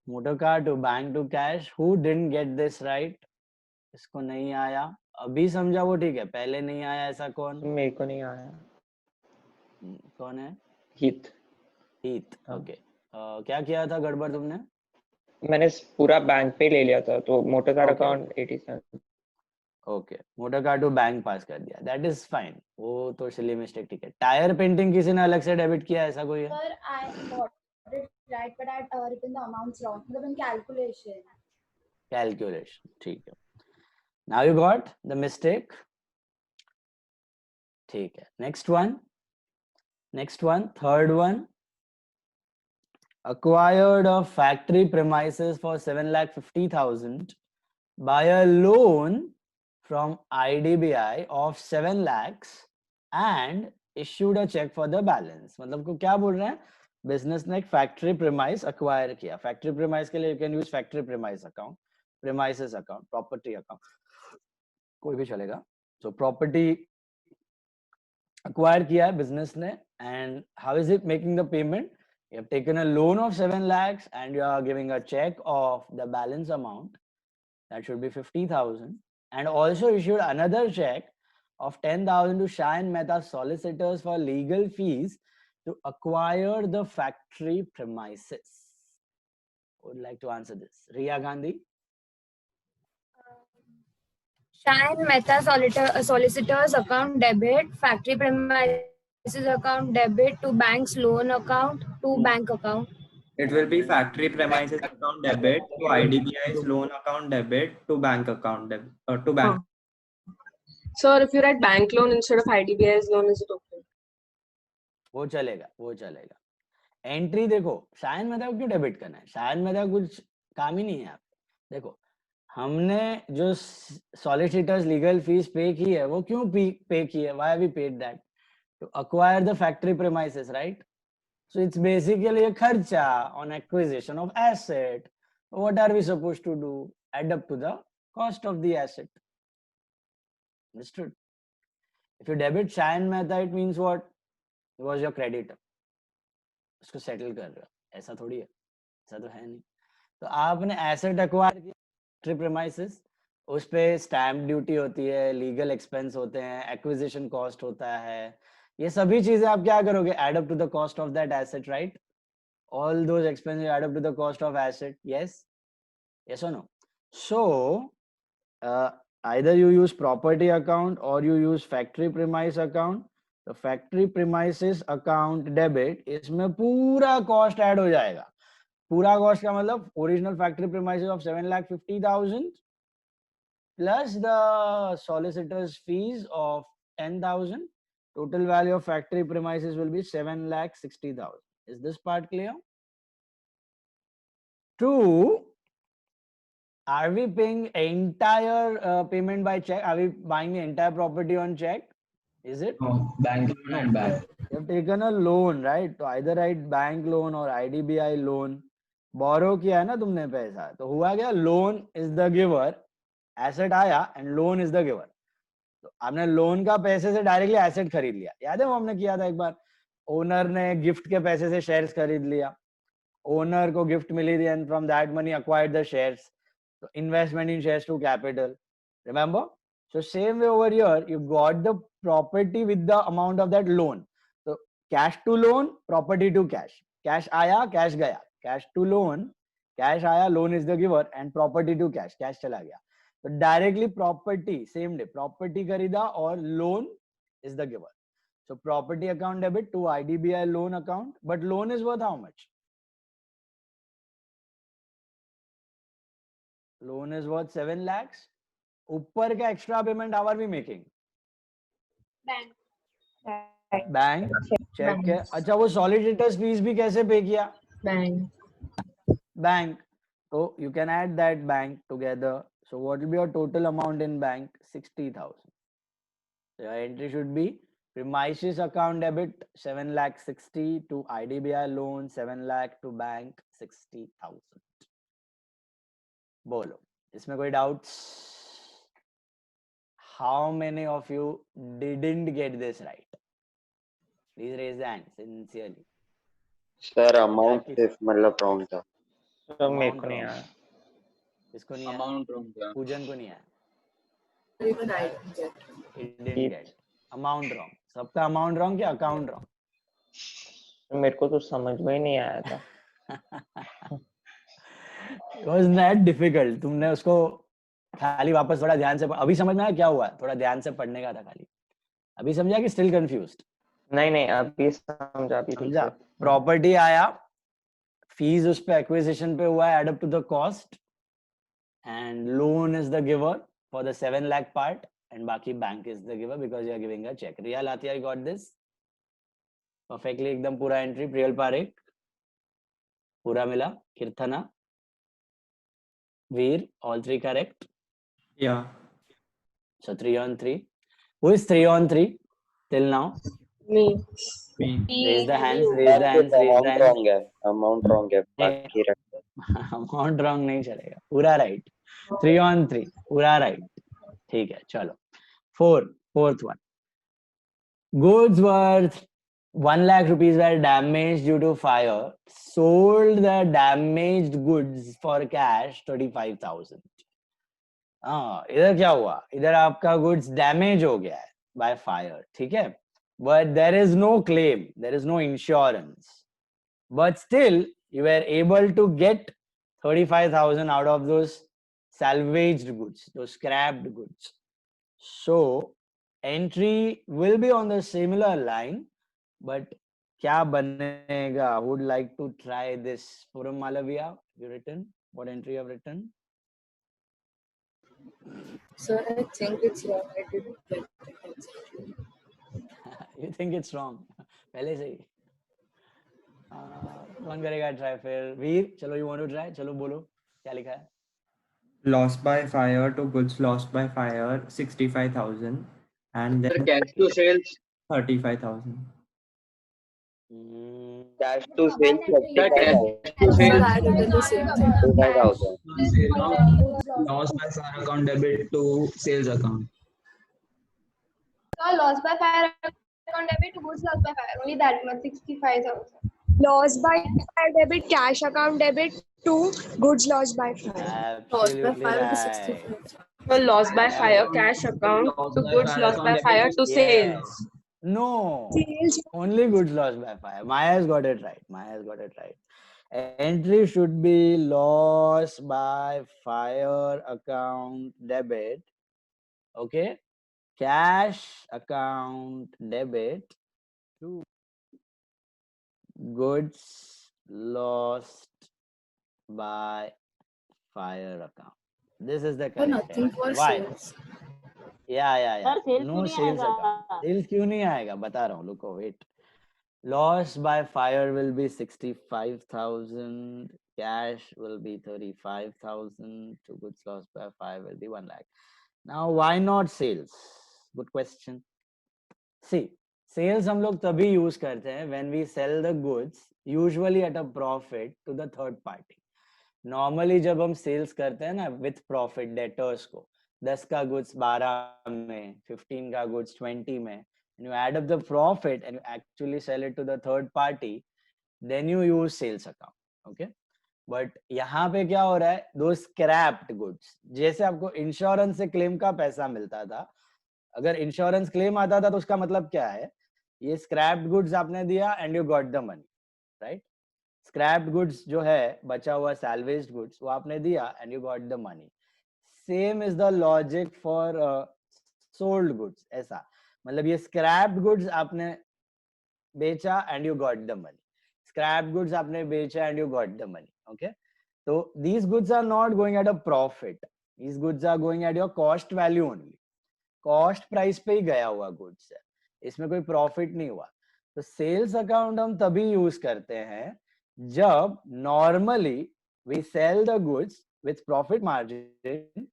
motor car to bank to cash. Who didn't get this right? इसको नहीं आया, अभी समझा वो ठीक है, पहले नहीं आया ऐसा कौन? मेरे को नहीं आया. कौन है? हीत. ओके. क्या किया था गड़बड़ तुमने? मैंने पूरा बैंक पे ले लिया था, तो motor car Okay. Account 87. Okay, motor car to bank पास कर दिया, दैट इज फाइन. वो तो सिली मिस्टेक, ठीक है. टायर पेंटिंग किसी ने अलग से डेबिट किया, ऐसा कोई है? Sir, I got it right, but I had written the amounts wrong. मतलब in calculation. Calculation, ठीक है. Now you got the mistake. ठीक है. Next one, third one. Acquired a factory premises for 7,50,000 by a loan from IDBI of 7 lakhs and issued a check for the balance. मतलब को क्या बोल रहे हैं? बिजनेस ने एक फैक्ट्री प्रीमाइस अक्वायर किया. फैक्ट्री प्रीमाइस के लिए you can use factory premise account, premises account, property account, कोई भी चलेगा. सो प्रॉपर्टी acquire किया है business ने, and how is it making the payment? You have taken a loan of 7 lakhs and you are giving a check of the balance amount, that should be 50,000, and also issued another check of 10,000 to Shah and Mehta solicitors for legal fees to acquire the factory premises. Would like to answer this? Riya Gandhi? Shah and Mehta solicitors account debit, factory premises account debit to bank's loan account to bank account. It will be factory premises account debit to IDBI's loan account debit to bank account debit to bank. Sir, if you write bank loan instead of IDBI's loan, is it okay? वो चलेगा. Entry देखो, शायद मेहता को क्यों debit करना है? शायद मेहता कुछ काम ही नहीं है. आप देखो, हमने जो सॉलिसिटर्स लीगल फीस पे की है, वो क्यों पे की है? Why we paid that? To acquire the factory premises, right? So it's basically a kharcha on acquisition of asset. What are we supposed to do? Add up to the cost of the asset. Understood? If you debit Shah and Mehta, it means what? He was your creditor. उसको settle कर रहे हो. ऐसा थोड़ी है, ऐसा तो है नहीं. तो आपने एसेट एक्वायर किया, फैक्ट्री प्रीमाइसेस, उस पे स्टैम्प ड्यूटी होती है, लीगल एक्सपेंस होते हैं, एक्विजिशन कॉस्ट होता है. ये सभी चीजें आप क्या करोगे? Add up to the cost of that asset, right? All those expenses add up to the cost of asset. Yes or no? So either you use property account or you use factory premise account. The factory premises account debit, इसमें पूरा cost add हो जाएगा. पूरा cost का मतलब original factory premises of 7,50,000 plus the solicitor's fees of 10,000. Total value of factory premises will be 7,60,000. Is this part clear? 2, are we paying entire payment by check? Are we buying the entire property on check? Is it? No, bank loan and bank. You have taken a loan, right? तो either write bank loan or IDBI loan. Borrow किया है ना तुमने पैसा, तो हुआ क्या? Loan is the giver, asset आया and loan is the giver. तो आपने लोन का पैसे से डायरेक्टली एसेट खरीद लिया. याद है वो हमने किया था एक बार? ओनर ने गिफ्ट के पैसे से शेयर्स खरीद लिया. ओनर को गिफ्ट मिली थी and from that money acquired the shares. So investment in shares to capital. Remember? So same way over here, you got the property with the amount of that loan. So cash to loan, property to cash. Cash आया, cash गया. Cash to loan, cash आया, loan is the giver, and property to cash, cash चला गया. So directly property, same day, property खरीदा और loan is the giver. So property account debit to IDBI loan account, but loan is worth how much? Loan is worth 7 lakhs. ऊपर का extra payment how are we making? Bank cheque है. अच्छा वो solicitors fees भी कैसे पे किया? Bank. So you can add that bank together. So what will be your total amount in bank? 60,000. So your entry should be premises account debit 7,60,000 to IDBI loan 7 lakh to bank 60,000. बोलो, इसमें कोई doubts? How many of you didn't get this right? Please raise the hand sincerely. Sir, amount if मतलब wrong था. तो मेरे को नहीं आया. किसको नहीं आया? Amount wrong था. पूजन को नहीं आया. It didn't get. Amount wrong. सबका amount wrong क्या account wrong? मेरे को तो समझ में ही नहीं आया था. It was not difficult. तुमने उसको खाली वापस थोड़ा ध्यान से अभी समझ में आया क्या हुआ? थोड़ा ध्यान से पढ़ने का था खाली. अभी समझा कि still confused? नहीं अभी समझा. अभी समझा. प्रॉपर्टी आया, फीस उस पे एक्विजिशन पे हुआ है, add up to the cost, and loan is the giver for the 7 lakh part, and बाकी bank is the giver because you are giving a cheque. Riya Latia got this perfectly, एकदम पूरा एंट्री. प्रियल पारेख पूरा मिला. Kirtana, Veer, all 3 correct. Yeah. So 3 on 3. Who is 3 on 3 till now? Me. Raise the hands, raise the hands, raise the hands. wrong है. Amount wrong है. बाकी amount wrong नहीं चलेगा, पूरा राइट. 3 on 3 पूरा राइट. ठीक है, चलो. Fourth one. goods worth 1 lakh rupees were damaged due to fire, sold the damaged goods for cash 35,000. हाँ, इधर क्या हुआ, इधर आपका गुड्स डैमेज हो गया है बाय फायर, ठीक है, but there is no claim, there is no insurance, but still you were able to get 35,000 out of those salvaged goods, those scrapped goods. So entry will be on the similar line, but क्या बनेगा? Would like to try this. Puram Malavia, you written? What entry you have written? Sir, I think it's wrong. I didn't get it exactly. You think it's wrong? पहले से ही कौन करेगा try फिर? वीर, चलो, you want to try? चलो बोलो क्या लिखा है? Loss by fire to goods lost by fire 65,000 and then Cash to sales. 35,000. Cash to sales. Cash to Sir, sales. I did the same thing. 35,000. Loss by fire account debit to sales account. So loss by fire account debit to goods lost by fire. Only that much, 65,000. Loss by fire debit, cash account debit to goods lost by fire. Loss by Absolutely fire to right. 65. So loss by fire, cash account to goods lost by fire to sales. No, Sales. only goods lost by fire. Maya's got it right. Maya's got it right. Entry should be loss by fire account debit. Okay, cash account debit to goods lost by fire account. This is the So correct nothing entry. for Why? sales. Yeah. Sir, sales No क्यों नहीं sales आएगा? account. Sales क्यों नहीं आएगा? बता रहा हूँ. Look, wait. Loss by fire will be 65,000. Cash will be 35,000. To goods lost by fire will be 1 lakh. Now, why not sales? Good question. See, sales हम लोग तभी use करते हैं when we sell the goods usually at a profit to the third party. Normally जब हम sales करते हैं ना with profit debtors को 10 का goods 12 में, 15 का goods 20 में, and you add up the profit and you actually sell it to the third party, then you use sales account. Okay, but यहाँ पे क्या हो रहा है, those scrapped goods, जैसे आपको इंश्योरेंस से क्लेम का पैसा मिलता था, अगर इंश्योरेंस क्लेम आता था तो उसका मतलब क्या है, ये स्क्रैप्ड गुड्स आपने दिया and you got the money, right? Scrapped goods जो है बचा हुआ सैल्वेज्ड गुड्स वो आपने दिया and you got the money. Same is the logic for sold goods. ऐसा मतलब ये स्क्रैप्ड गुड्स आपने बेचा and you got the money, scrapped goods आपने बेचा and you got the money. Okay, तो these goods are not going at a profit, these goods are going at your cost value only. Cost price पे ही गया हुआ goods है, इसमें कोई profit नहीं हुआ. तो सेल्स अकाउंट हम तभी यूज करते हैं जब normally we sell the goods with profit margin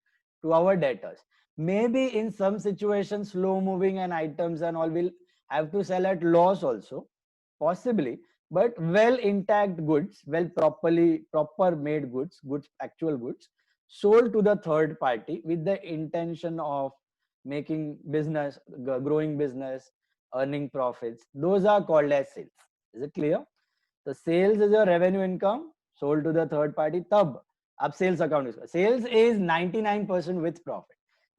to our debtors. Maybe in some situations slow moving and items and all will have to sell at loss also, possibly, but well intact goods, well proper made goods, actual goods sold to the third party with the intention of making business, growing business, earning profits, those are called as sales. Is it clear? So sales is your revenue income sold to the third party. तब आप sales account use करो. Sales is 99% with profit.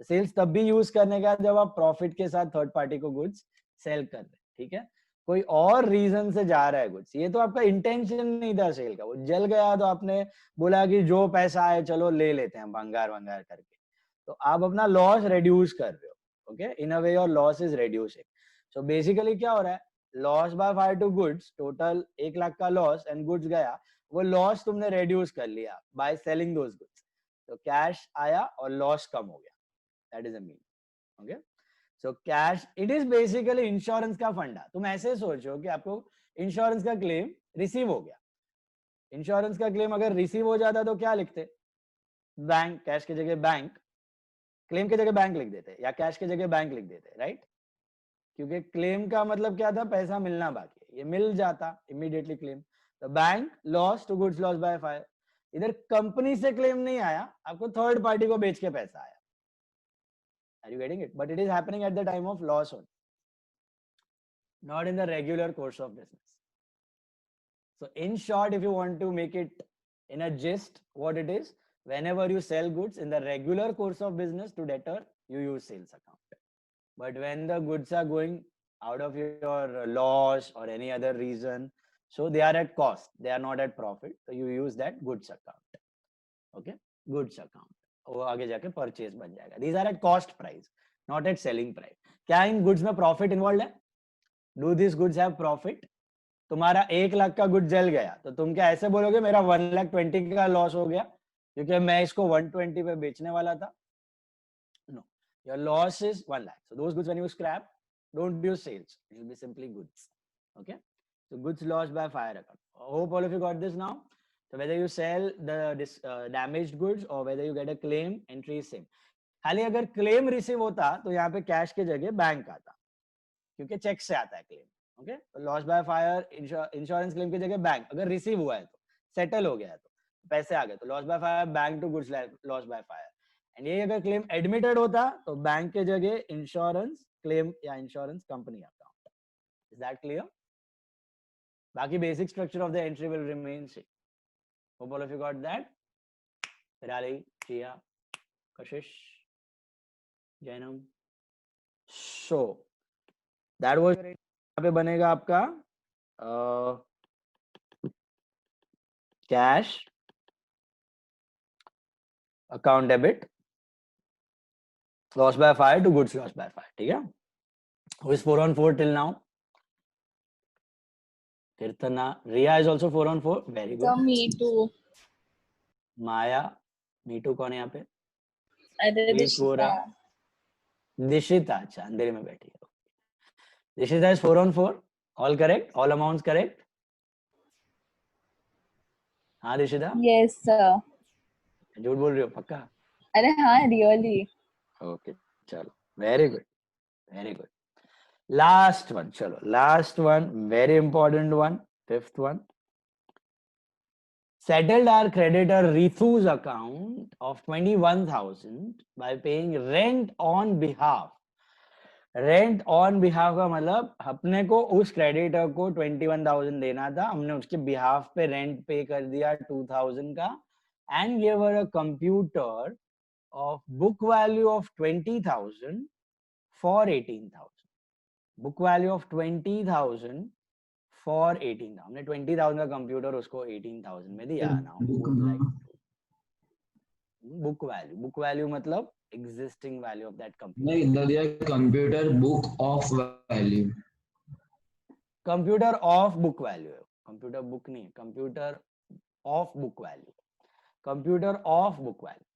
Sales तब भी use करने का जब आप profit के साथ थर्ड पार्टी को गुड्स सेल कर रहे हैं. ठीक है, कोई और रीजन से जा रहा है गुड्स, ये तो आपका इंटेंशन नहीं था सेल का, वो जल गया तो आपने बोला कि जो पैसा है चलो ले लेते हैं भंगार वंगार करके, तो आप अपना लॉस रिड्यूस कर रहे हो. Okay, in a way your loss is reducing. So basically क्या हो रहा है, loss by fire to goods, total 1 lakh का लॉस एंड गुड्स गया, वो लॉस तुमने रिड्यूस कर लिया बाय सेलिंग दोस गुड्स, तो कैश आया और लॉस कम हो गया. That is a mean. Okay, so cash, it is basically insurance का फंडा. तुम ऐसे सोचो कि आपको इंश्योरेंस का क्लेम रिसीव हो गया. इंश्योरेंस का क्लेम अगर रिसीव हो जाता तो क्या लिखते, बैंक, कैश की जगह बैंक, क्लेम की जगह बैंक लिख देते, या कैश की जगह बैंक लिख देते, राइट? क्योंकि क्लेम का मतलब क्या था, पैसा मिलना बाकी है, ये मिल जाता इमीडिएटली क्लेम. तो bank loss to goods loss by fire. इधर कंपनी से क्लेम नहीं आया, आपको थर्ड पार्टी को बेच के पैसा आया. Are you getting it? But it is happening at the time of loss only. not in the regular course of business. So in short, if you want to make it in a gist, what it is, whenever you sell goods in the regular course of business to debtor, you use sales account. But when the goods are going out of your loss or any other reason, so they are at cost, they are not at profit, so you use that goods account. Okay, goods account. वो आगे जाके purchase बन जाएगा. These are at cost price, not at selling price. क्या इन goods में profit involved है? Do these goods have profit? तुम्हारा 1 लाख का गुड जल गया तो तुम क्या ऐसे बोलोगे मेरा 1,20,000 का लॉस हो गया क्योंकि मैं इसको 120 पे बेचने वाला था? No, your loss is 1 lakh. So those goods when you scrap, don't use sales. It will be simply goods. Okay. So goods lost by fire account. Hope all of you got this now. So whether you sell the damaged goods or whether you get a claim, entry is same. खाली अगर claim receive होता तो यहाँ पे cash के जगह bank आता क्योंकि चेक से आता है क्लेम. ओके, तो loss by fire insurance claim की जगह बैंक. अगर रिसीव हुआ है तो सेटल हो गया है तो पैसे आ गए तो loss by fire bank to goods loss by fire. And ये अगर क्लेम एडमिटेड होता तो बैंक के जगह इंश्योरेंस क्लेम या insurance company account. Is that clear? बाकी basic structure of the entry will remain same. Hope all of you got that. Virali, Chia, Kashish, Jainam. So that was यहाँ पे बनेगा आपका cash account debit loss by fire to goods loss by fire. ठीक है. Who is 4 on 4 till now? Kirtana. Riya is also 4 on 4. Very good. So me too. Maya. Me too. कौन है यहाँ पे? अरे दिशिता. दिशिता. अच्छा अंधेरे में बैठी है. Dishita is 4 on 4. All correct? All amounts correct? हाँ Dishita? Yes sir. झूठ बोल रही हो पक्का? अरे हाँ really. Okay, चलो. Very good. Very good. Last one. चलो. Last one. Very important one. 5th one. Settled our creditor Rithu's account of 21,000 by paying rent on behalf. Rent on behalf का मतलब अपने को उस क्रेडिटर को 21,000 देना था, हमने उसके बिहाफ पे रेंट पे कर दिया 2,000 का and give her a computer of book value of 20,000 for 18,000. Book value of 20,000 for 18,000. हमने 20,000 का कंप्यूटर उसको 18,000 में दिया ना. बुक वैल्यू मतलब existing value of that computer. नहीं इधर दिया computer book of value. Computer of book value. Computer book नहीं है. Computer of book value. Computer of book value.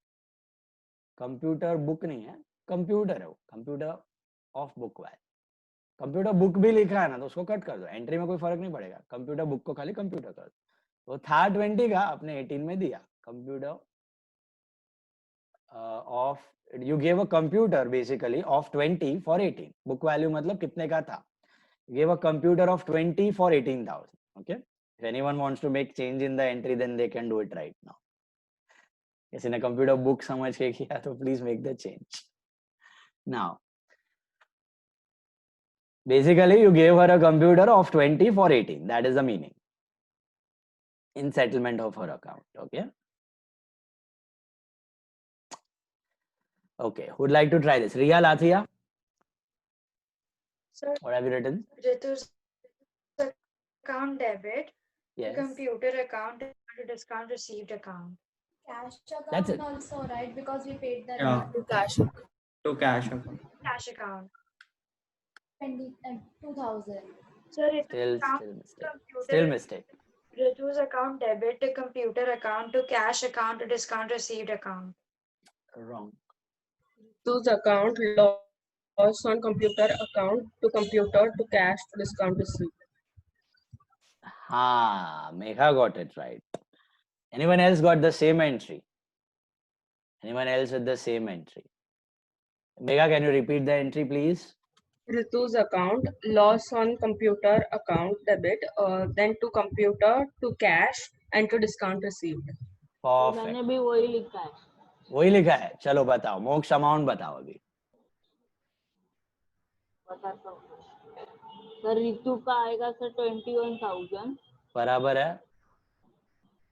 Computer book नहीं है. Computer है वो. Computer of book value. Computer book भी लिखा है ना तो उसको कट कर दो. एंट्री में कोई फर्क नहीं पड़ेगा. Computer book को खाली कंप्यूटर कर दो. वो था 20 का आपने 18 में दिया. Computer of you gave a computer basically of 20 for 18. Book value मतलब कितने का था? You gave a computer of 20 for 18,000. Okay. If anyone wants to make change in the entry, then they can do it right now. किसी ने computer book समझ के किया तो please make the change. Now, basically you gave her a computer of 20 for 18. That is the meaning in settlement of her account. Okay. Okay, who would like to try this? Riya, Lathia? Sir, What have you written? Ritu's account debit, Yes. computer account, and discount received account. Cash That's account it. also, right? Because we paid the Yeah. Cash. To cash account. Cash account. 2,000. Sir, Ritu's Still account mistake. computer. Still mistake. Ritu's account debit to computer account to cash account to discount received account. Wrong. Ritu's account loss on computer account to computer to cash to discount received. Ha, Megha got it right. Anyone else got the same entry? Anyone else with the same entry? Megha, can you repeat the entry, please? Ritu's account loss on computer account debit, then to computer to cash and to discount received. Perfect. मैंने भी वही लिखा है. वही लिखा है. चलो बताओ. मोक्ष अमाउंट बताओ अभी. बताता हूँ. सर रितु का आएगा सर 21,000। बराबर है।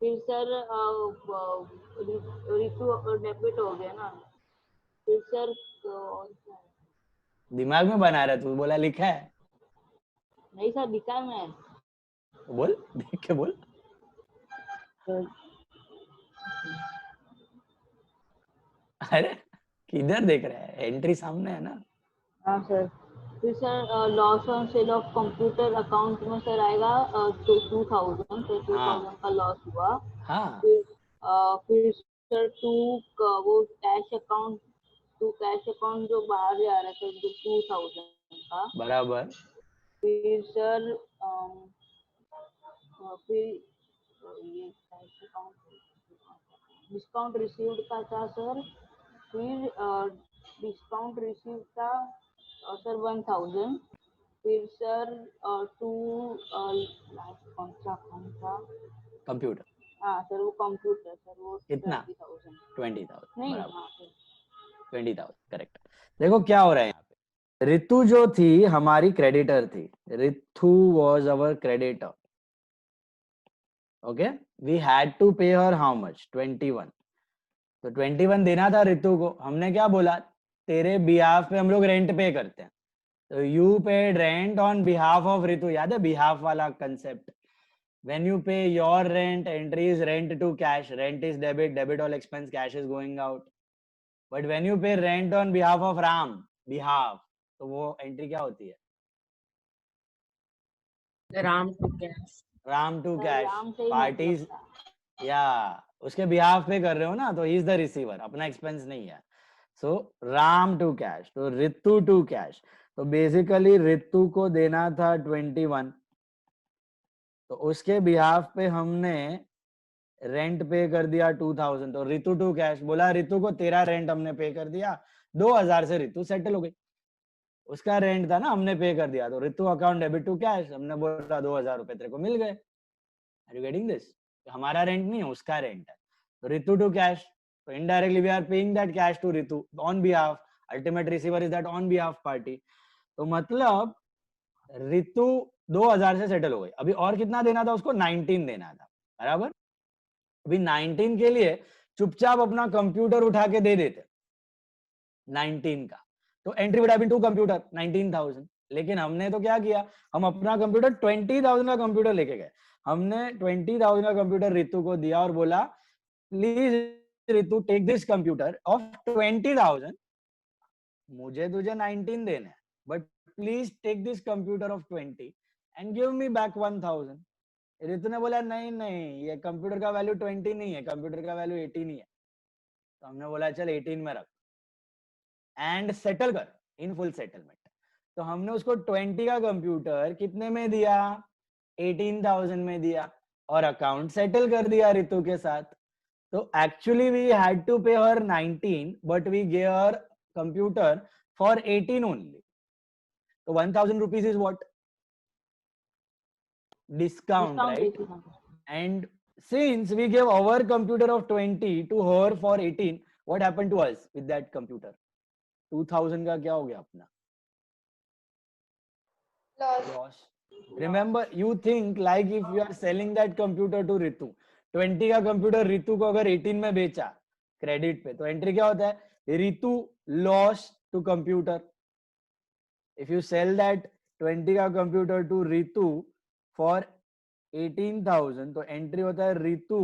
फिर सर रितु डेबिट हो गया ना। फिर सर दिमाग में बना रहा है तू, बोला लिखा है नहीं सर लिखा है मैं। तो बोल, देख के बोल। अरे किधर देख रहा है, एंट्री सामने है ना। हाँ सर। फिर sir loss on sale of computer account में सर आएगा 2,000, तो 2,000 का लॉस हुआ। हाँ फिर सर वो कैश अकाउंट जो बाहर जा रहा था 2,000 का। बराबर। फिर सर फिर ये कैश अकाउंट डिस्काउंट रिसीव्ड का था सर। फिर डिस्काउंट रिसीव था सर 1,000। फिर सर कौन सा कंप्यूटर हाँ सर वो कंप्यूटर सर वो कितना? 20,000 20,000 नहीं बराबर। हाँ सर 20,000 करेक्ट। देखो क्या हो रहा है यहाँ पे, रितु जो थी हमारी क्रेडिटर थी, Ritu was our creditor. Okay, we had to pay her how much 21, तो 21 देना था रितु को। हमने क्या बोला, तेरे बिहाफ पे हम लोग रेंट पे करते हैं, तो you paid rent on behalf of Ritu. याद है बिहाफ वाला concept? when you pay your rent, entry is rent to cash, rent is debit all expense, cash is going out. But when you pay rent on behalf of Ram, behalf, तो वो entry क्या होती है? Ram to cash. Ram to sir cash, Ram से ही parties मतलब था। या उसके बिहाफ पे कर रहे हो ना, तो ही इज द रिसीवर, अपना एक्सपेंस नहीं है। सो राम टू कैश, तो रितु टू कैश, तो बेसिकली रितु को देना था 21, तो उसके बिहाफ पे हमने रेंट पे कर दिया 2,000, तो रितु टू कैश बोला रितु को, तेरा रेंट हमने पे कर दिया 2,000 से रितु सेटल हो गई। उसका रेंट था ना, हमने पे कर दिया, तो Ritu account debit to cash, हमने बोला 2,000 रुपए तेरे को मिल गए। Are you getting this? हमारा रेंट नहीं है, उसका रेंट है, तो रितु टू कैश, तो indirectly we are paying that cash to Ritu on behalf, ultimate receiver is that on behalf party. तो मतलब रितु 2,000 से सेटल हो गई। अभी और कितना देना था उसको? 19 देना था, बराबर। अभी 19 के लिए चुपचाप अपना कंप्यूटर उठा के दे देते 19 का, तो entry would have been to computer 19,000। लेकिन हमने तो क्या किया, हम अपना कंप्यूटर 20,000 का कंप्यूटर लेके गए। हमने 20,000 का कंप्यूटर रितु को दिया और बोला please Ritu take this computer of 20,000, मुझे तुझे 19 देना है, but please take this computer of 20 and give me back 1,000। Ritu ने बोला नहीं नहीं, ये कंप्यूटर का वैल्यू 20 नहीं है, कंप्यूटर का वैल्यू 18 ही है। तो हमने बोला चल 18 में रख एंड सेटल कर इन फुल सेटलमेंट। तो हमने उसको 20 का कंप्यूटर कितने में दिया? 18,000 में दिया और अकाउंट सेटल कर दिया रितु के साथ। तो actually we had to pay her 19 but we give her computer for 18 only. तो 1,000 rupees is what? discount, right? And since we gave our computer of 20 to her for 18, what happened to us with that computer? 2,000 का क्या हो गया अपना? Loss. Remember, you think like if you are selling that computer to Ritu, 20 का computer Ritu को अगर 18 में बेचा क्रेडिट पे, तो एंट्री क्या होता है? Ritu loss to computer. If you sell that 20 का कंप्यूटर टू रितु फॉर 18,000, तो एंट्री होता है Ritu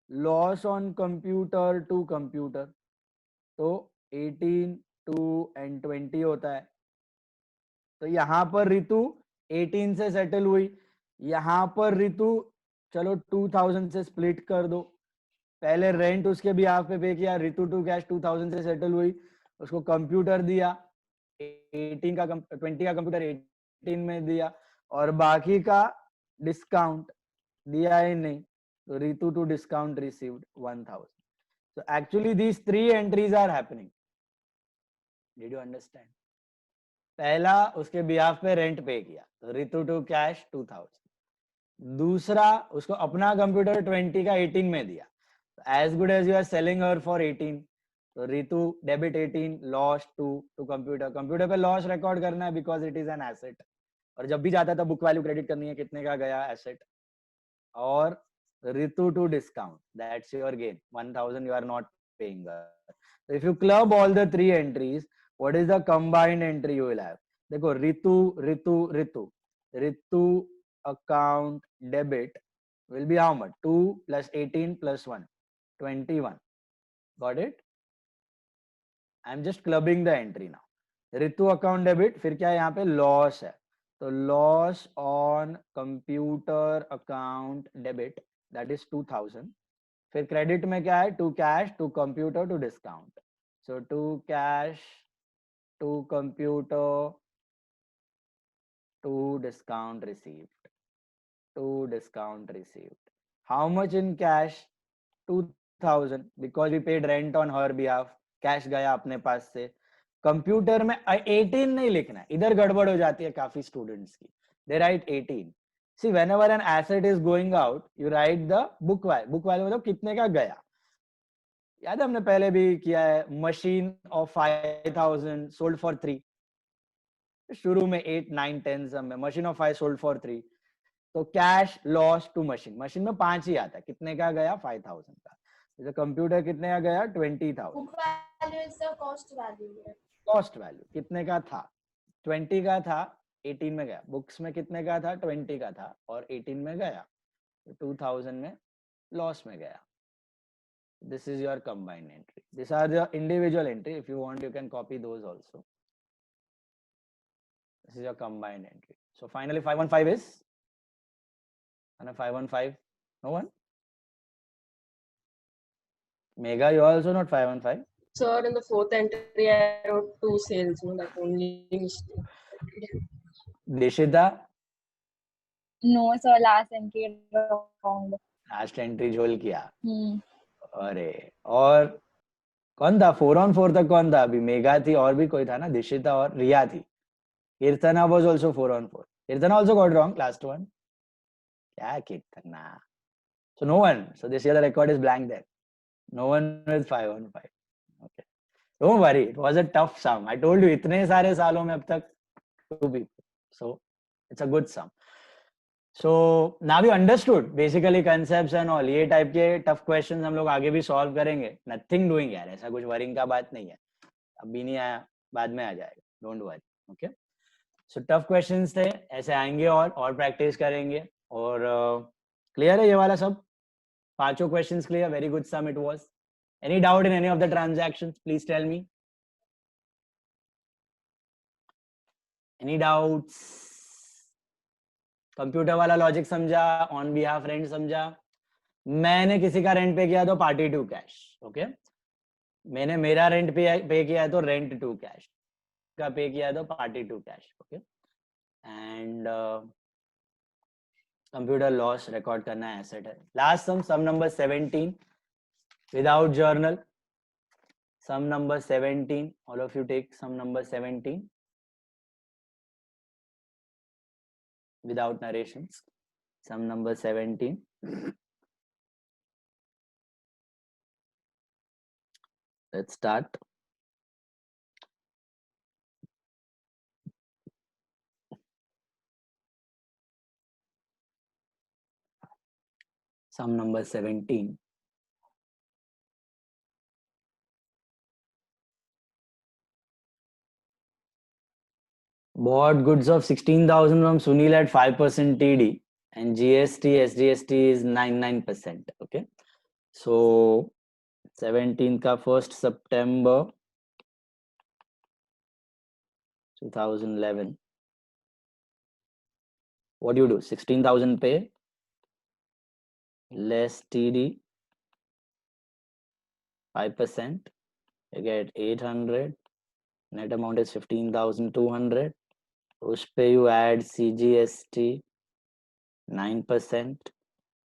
loss on computer to computer. तो 18 2 एंड 20 होता है। तो यहां पर रितु 18 से सेटल हुई, यहां पर रितु चलो 2,000 से स्प्लिट कर दो। पहले रेंट उसके बिहाफ पे किया, रितु टू कैश 2,000 से सेटल हुई, उसको कंप्यूटर दिया 18 का 20 का कंप्यूटर 18 में दिया और बाकी का डिस्काउंट दिया ही नहीं, तो Ritu to discount received 1,000। So actually these three entries are happening. Did you understand? पहला उसके बिहाफ पे रेंट पे किया, तो रितु टू कैश 2,000। दूसरा उसको अपना कंप्यूटर 20 का 18 में दिया, as good as you are selling her for 18, तो Ritu debit 18 loss to computer. Computer पे लॉस रिकॉर्ड करना है because it is an asset, और जब भी जाता था बुक वैल्यू क्रेडिट करनी है, कितने का गया एसेट, और Ritu to discount, that's your gain, 1000 you are not paying her. So if you club all the three entries, what is the combined entry you will have? देखो Ritu account debit will be how much? 2 plus 18 plus 1, 21. Got it? I'm just clubbing the entry now. Ritu account debit, फिर क्या है यहाँ पे loss है, तो loss on computer account debit, that is 2000. फिर credit में क्या है, to cash, to computer, to discount. So to cash, to computer, to discount received. To discount received. How much in cash? 2000, because we paid rent on her behalf. Cash गया अपने पास से. Computer में 18 नहीं लिखना है, इधर गड़बड़ हो जाती है काफी स्टूडेंट्स की. They write 18. See, whenever an asset is going out, you write the book value. Book value मतलब कितने का गया. याद है हमने पहले भी किया है, मशीन ऑफ 5000 सोल्ड फॉर 3. शुरू में 8 9 10 सब में मशीन ऑफ 5 सोल्ड फॉर 3. तो cash loss to machine, machine में 5 ही आता है, कितने का गया 5000 का. जैसे कंप्यूटर कितने का गया 20000. Book value is the cost value. Cost value कितने का था, 20 का था, 18 में गया. बुक्स में कितने का था, 20 का था और 18 में गया, 2000 में लॉस में गया. This is your combined entry. These are the individual entry. If you want, you can copy those also. This is your combined entry. So finally 515 is, and 515, no one? Mega, you also not 515? Sir, in the fourth entry, I wrote 2 sales. That only mistake. Dishita, No, sir, last entry wrong. last entry झोल किया. Hmm. अरे और कौन था 4 on 4 तक, कौन था अभी? मेगा थी और भी कोई था ना, दिशिता और रिया थी. कीर्तना was also 4 on 4. Kirtana also got wrong last one. क्या Kirtana? So no one. So this year the record is blank there. No one with 5 on 5. Okay. Don't worry. It was a tough sum. I told you इतने सारे सालों में अब तक 2 people. So it's a good sum. So now you understood basically concepts and all. ये type के tough questions हम लोग आगे भी solve करेंगे. Nothing doing यार, ऐसा कुछ worrying का बात नहीं है. अभी नहीं आया, बाद में आ जाएगा. Don't worry. Okay. So tough questions थे, ऐसे आएंगे और practice करेंगे. और clear है ये वाला सब? 5 questions clear. Very good sum it was. Any doubt in any of the transactions? Please tell me. Any doubts? Computer वाला लॉजिक समझा, ऑन बिहाफ रेंट समझा. मैंने किसी का रेंट पे किया तो पार्टी टू कैश. ओके, मैंने मेरा रेंट पे किया है तो रेंट टू कैश का पे किया है तो party to cash. Okay, and computer loss record करना है, एसेट है. Last sum number 17 without journal. Sum number 17, all of you take sum number 17 without narrations. Sum number 17. Let's start. Sum number 17. Bought goods of 16,000 from Sunil at 5% TD and GST, SGST is 99%. Okay. So 17 ka 1st September 2011. What do you do? 16,000 pay less TD 5%. You get 800. Net amount is 15,200. उस पे you add CGST 9%,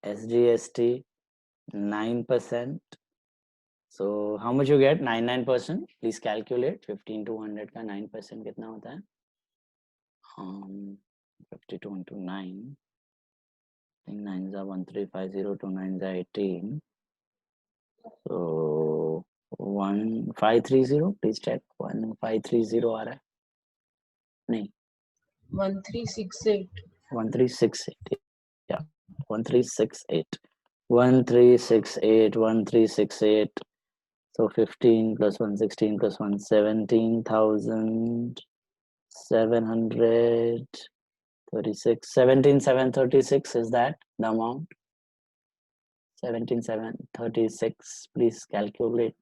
SGST 9%. So how much you get? 99%. Please calculate. 15,200 का 9% कितना होता है? 52 into 9. 9s are 1350, 2 9s are 18. So 1530. Please check. 1530 आ रहा है? नहीं. 1368. 1368. Yeah, 1368. 1368. So 15 plus 116 plus 1, 17,736. 17,736 is that the amount? 17,736. Please calculate.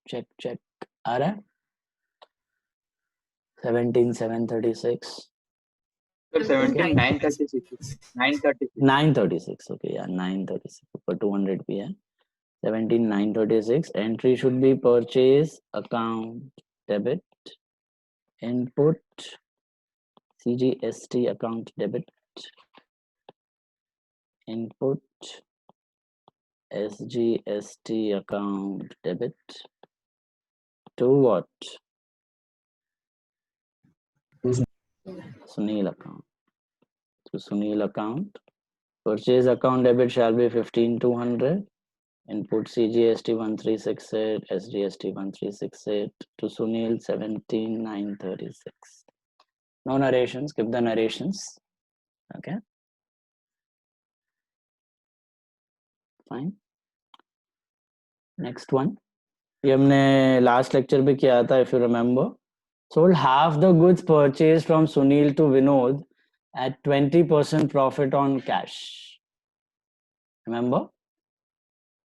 Check. आ रहा है? 17,736. 17,936. 936. 936. Okay, yeah, 936. ऊपर 200 भी है. 17,936. Entry should be purchase account debit. Input CGST account debit. Input SGST account debit. To what? Sunil account. To Sunil account. Purchase account debit shall be 15,200. Input CGST 1368, SGST 1368. To Sunil 17,936. No narrations. Give the narrations. Okay. Fine. Next one. ये हमने last lecture पे किया था, if you remember. Sold half the goods purchased from Sunil to Vinod at 20% profit on cash. Remember?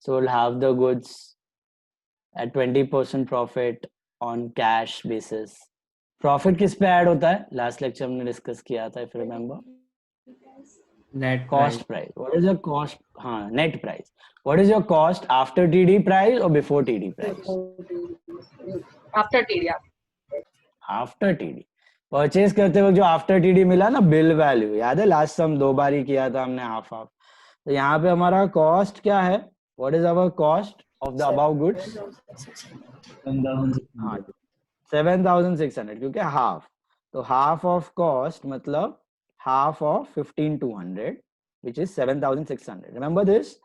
Sold half the goods at 20% profit on cash basis. Profit किस पे add होता है? Last lecture हमने discuss किया था, if you remember. Net Cost price. What is your cost? हाँ, net price. What is your cost after TD price or before TD price? After TD. After TD. Purchase करते वक्त जो after TD मिला ना bill value, याद है last सम 2 बार ही किया था हमने हाफ. तो यहाँ पे हमारा कॉस्ट क्या है? What is our cost of the above goods? 7,600 क्योंकि हाफ. तो हाफ ऑफ कॉस्ट मतलब half of 15,200 which is 7,600. Remember this?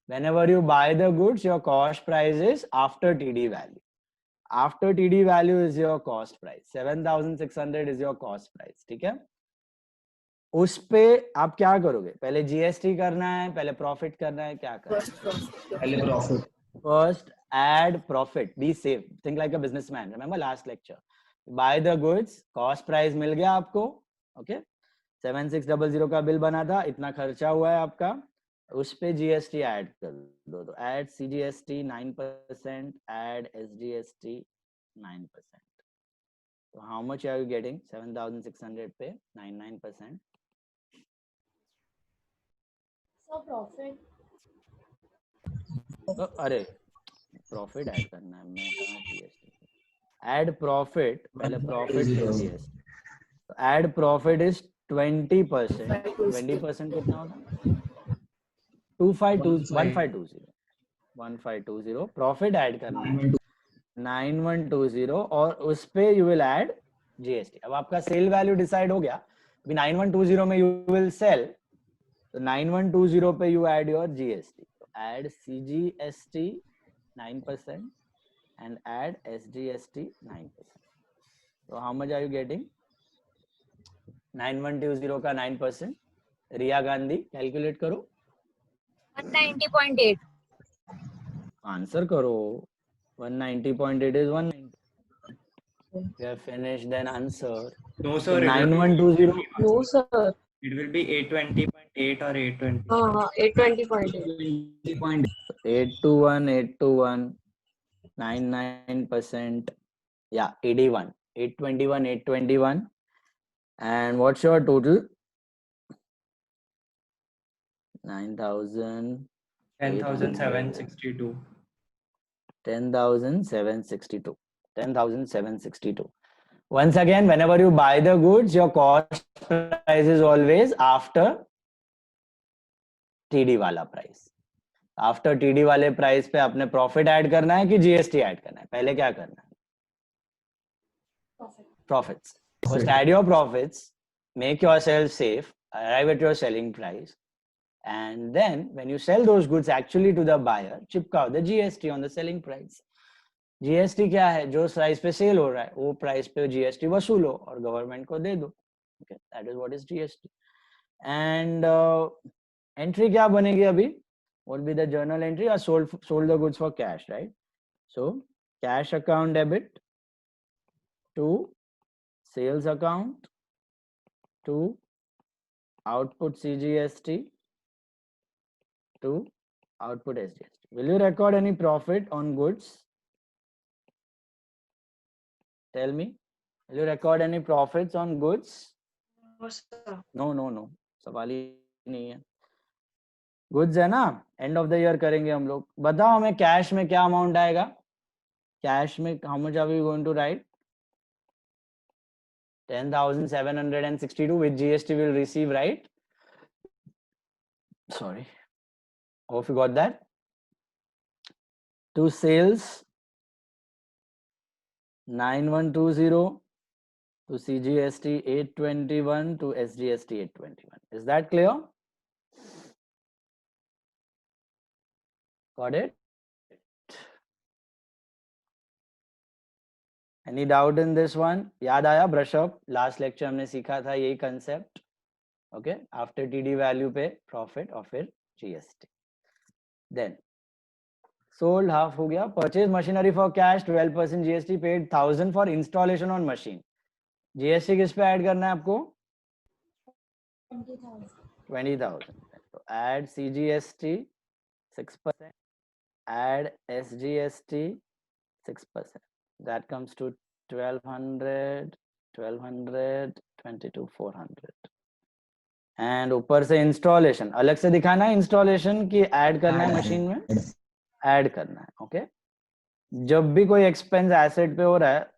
Whenever you buy the goods, your cost price is after TD value. After TD value is your cost price. 7,600 is your cost price. ठीक है? उस पे आप क्या करोगे? पहले GST करना है, पहले प्रॉफिट करना है, क्या करना है? पहले profit. First, add profit. Be safe. Think like a businessman. Remember last lecture? Buy the goods. Cost price मिल गया आपको. Okay? 7600 का बिल बना था, इतना खर्चा हुआ है आपका. उस पे जीएसटी ऐड कर दो. तो ऐड सीजीएसटी 9%, ऐड एसजीएसटी 9%. तो how much are you getting? 7,600 पे 9%. So profit. तो अरे प्रॉफिट ऐड करना है. मैं कहाँ जीएसटी? Add profit. पहले प्रॉफिट फिर जीएसटी. तो ऐड प्रॉफिट इज 20%. 20% कितना होगा? 1520 प्रॉफिट ऐड करना है 9120 और उस पे यू विल ऐड जीएसटी. अब आपका सेल वैल्यू डिसाइड हो गया. अभी 9120 में यू विल सेल. तो 9120 पे you add your GST. Add CGST 9% and add SGST 9%. तो how much are you getting? 9120 का 9%. रिया गांधी कैलकुलेट करो. 190.8. आंसर करो. 190.8 is 190. You have finished, then answer. No, sir. 9120. No, sir. It will be 820.8 or 820. 820.8. 821, 99%. Yeah, 81. 821. And what's your total? 9,000. 10,762. 10,762. 10,762. Once again, whenever you buy the goods, your cost price is always after TD वाला price. After TD वाले price पे आपने profit add करना है कि GST add करना है? पहले क्या करना है? Profits. First add your profits, make yourself safe, arrive at your selling price. And then when you sell those goods actually to the buyer, chip out the GST on the selling price. GST क्या है, जो price पे cell हो रहा है वो price पे GST वसूलो और गवर्नमेंट को दे दो. Okay, that is what is GST. And entry क्या बनेगी अभी, what will be the journal entry, or sold the goods for cash, right? So cash account debit to sales account to output CGST to output SGST. Will you record any profit on goods? Tell me. Will you record any profits on goods? No, sir. No. सवाल ही नहीं है. Goods है ना, end of the year करेंगे हम लोग. बताओ हमें कैश में क्या अमाउंट आएगा. कैश में how much are we going to write? 10,762 with GST will receive, right? Sorry. Hope you got that. To sales 9120, to CGST 821, to SGST 821. Is that clear? Got it? Any doubt in this one? याद आया? Brush up. Last lecture हमने सीखा था यही concept. Okay, after TD value पे profit और फिर GST. Then sold half हो गया. Purchase machinery for cash 12% GST, paid 1,000 for installation on machine. GST किस पे ऐड करना है आपको? 20,000. तो add CGST 6%, add SGST 6%. That comes to 1,200, 22,400. And ऊपर से इंस्टॉलेशन अलग से दिखाना है, इंस्टॉलेशन की ऐड करना है मशीन में, ऐड करना है. ओके, जब भी कोई एक्सपेंस एसेट पे हो रहा है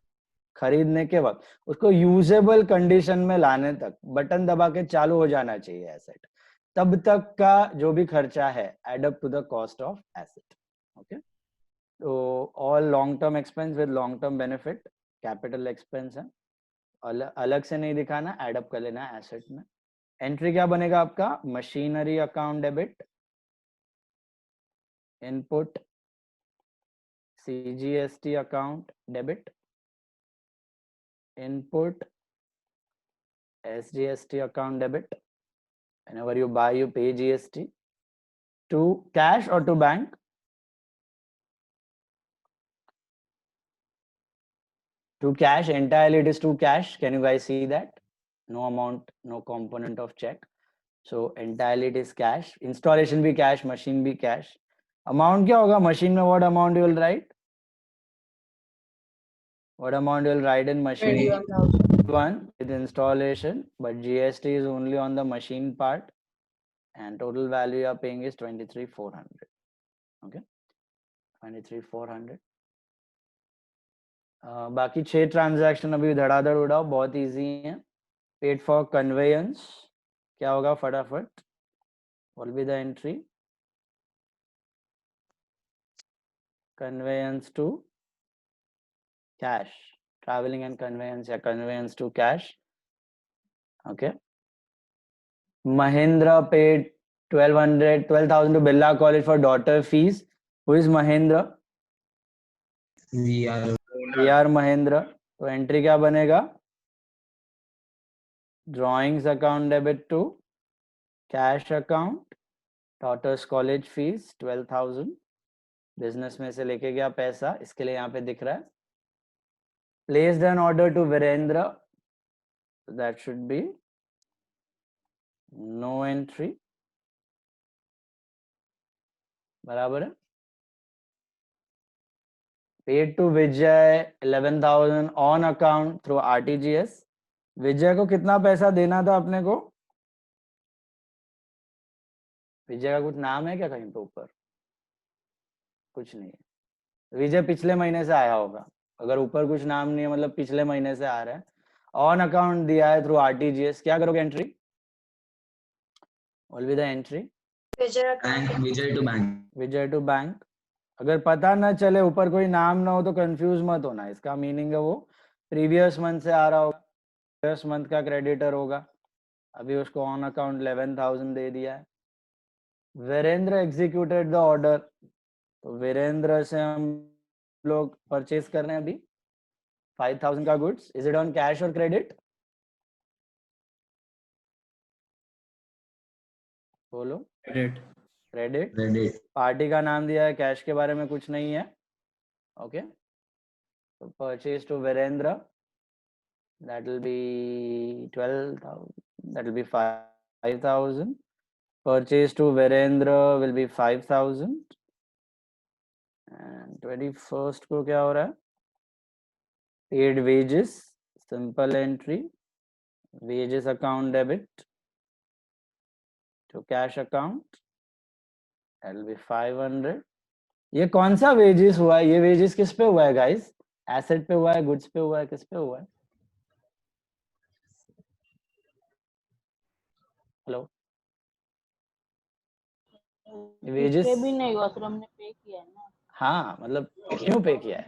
खरीदने के वक्त, उसको यूजेबल कंडीशन में लाने तक बटन दबा के चालू हो जाना चाहिए एसेट. तब तक का जो भी खर्चा है add up to the cost of asset. Okay, तो all long term expense with long term benefit capital expense है, अलग से नहीं दिखाना, एड अप कर लेना है एसेट में. एंट्री क्या बनेगा आपका? Machinery account debit, input CGST account debit, input SGST account debit. Whenever you buy, you pay GST. To cash or to bank? To cash, entirely it is to cash. Can you guys see that? No amount, no component of check. So entirely it is cash. Installation भी cash, machine भी cash. Amount क्या होगा? Machine में what amount you will write? What amount you will write in machine? 21,000 with installation, but GST is only on the machine part, and total value you are paying is 23,400. Okay, 23,400. बाकी 6 transaction अभी धड़ाधड़ उड़ाओ, बहुत easy है. Paid for conveyance क्या होगा फटाफट? What will be the entry? Conveyance to cash, traveling and conveyance या conveyance to cash. Okay. Mahindra paid 12,000 to Birla College for daughter fees. Who is Mahindra? We are Mahindra. तो entry क्या बनेगा? Drawings account debit to cash account, daughter's college fees 12,000. Business में से लेके गया पैसा, इसके लिए यहाँ पे दिख रहा है. Placed an order to Virendra. That should be no entry. बराबर है. Paid to Vijay 11,000 on account through RTGS. विजय को कितना पैसा देना था अपने को? विजय का कुछ नाम है क्या कहीं पे ऊपर? कुछ नहीं है. विजय पिछले महीने से आया होगा. अगर ऊपर कुछ नाम नहीं है मतलब पिछले महीने से आ रहा है. ऑन अकाउंट दिया है थ्रू RTGS. क्या करोगे entry? What will be the entry? Vijay to bank. Vijay to bank. अगर पता ना चले, ऊपर कोई नाम ना हो तो कंफ्यूज मत होना. इसका मीनिंग है वो प्रीवियस मंथ से आ रहा होगा, प्रीवियस मंथ का क्रेडिटर होगा. अभी उसको ऑन अकाउंट 11,000 दे दिया है. Virendra executed the order. तो वीरेंद्र से हम लोग परचेज कर रहे हैं अभी 5,000 का goods, is it on cash और क्रेडिट? बोलो। Credit. क्रेडिट। Credit. पार्टी का नाम दिया है, कैश के बारे में कुछ नहीं है। ओके, तो purchase to Virendra, that will be 12,000, that will be 5,000. Purchase to Virendra will be 5,000. And 21st को क्या हो रहा है? Paid wages, simple entry, wages account debit to cash account, that will be 500. ये कौन सा wages हुआ है? ये wages किस पे हुआ है guys? Asset पे हुआ है, goods पे हुआ है, किस पे हुआ है? हेलो, wages पे भी नहीं हुआ सर, हमने पे किया है ना। हाँ, मतलब क्यों पे किया है?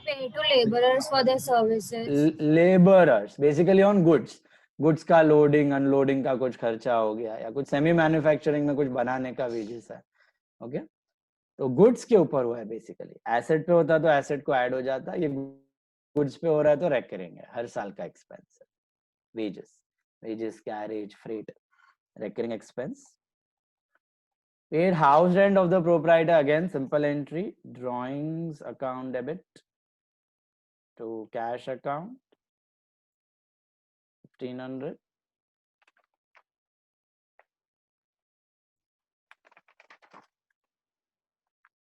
Pay to laborers for their services. Labourers basically on goods, goods का लोडिंग अनलोडिंग का कुछ खर्चा हो गया, या कुछ सेमी मैन्युफैक्चरिंग में कुछ बनाने का वेजेस है। ओके, तो गुड्स के ऊपर हुआ है बेसिकली। एसेट पे होता तो एसेट को ऐड हो जाता, ये गुड्स पे हो रहा है तो रेकरिंग है, हर साल का एक्सपेंस है। Wages, wages, carriage, freight, recurring expense. Paid house rent of the proprietor, again simple entry, drawings account debit to cash account 1,500.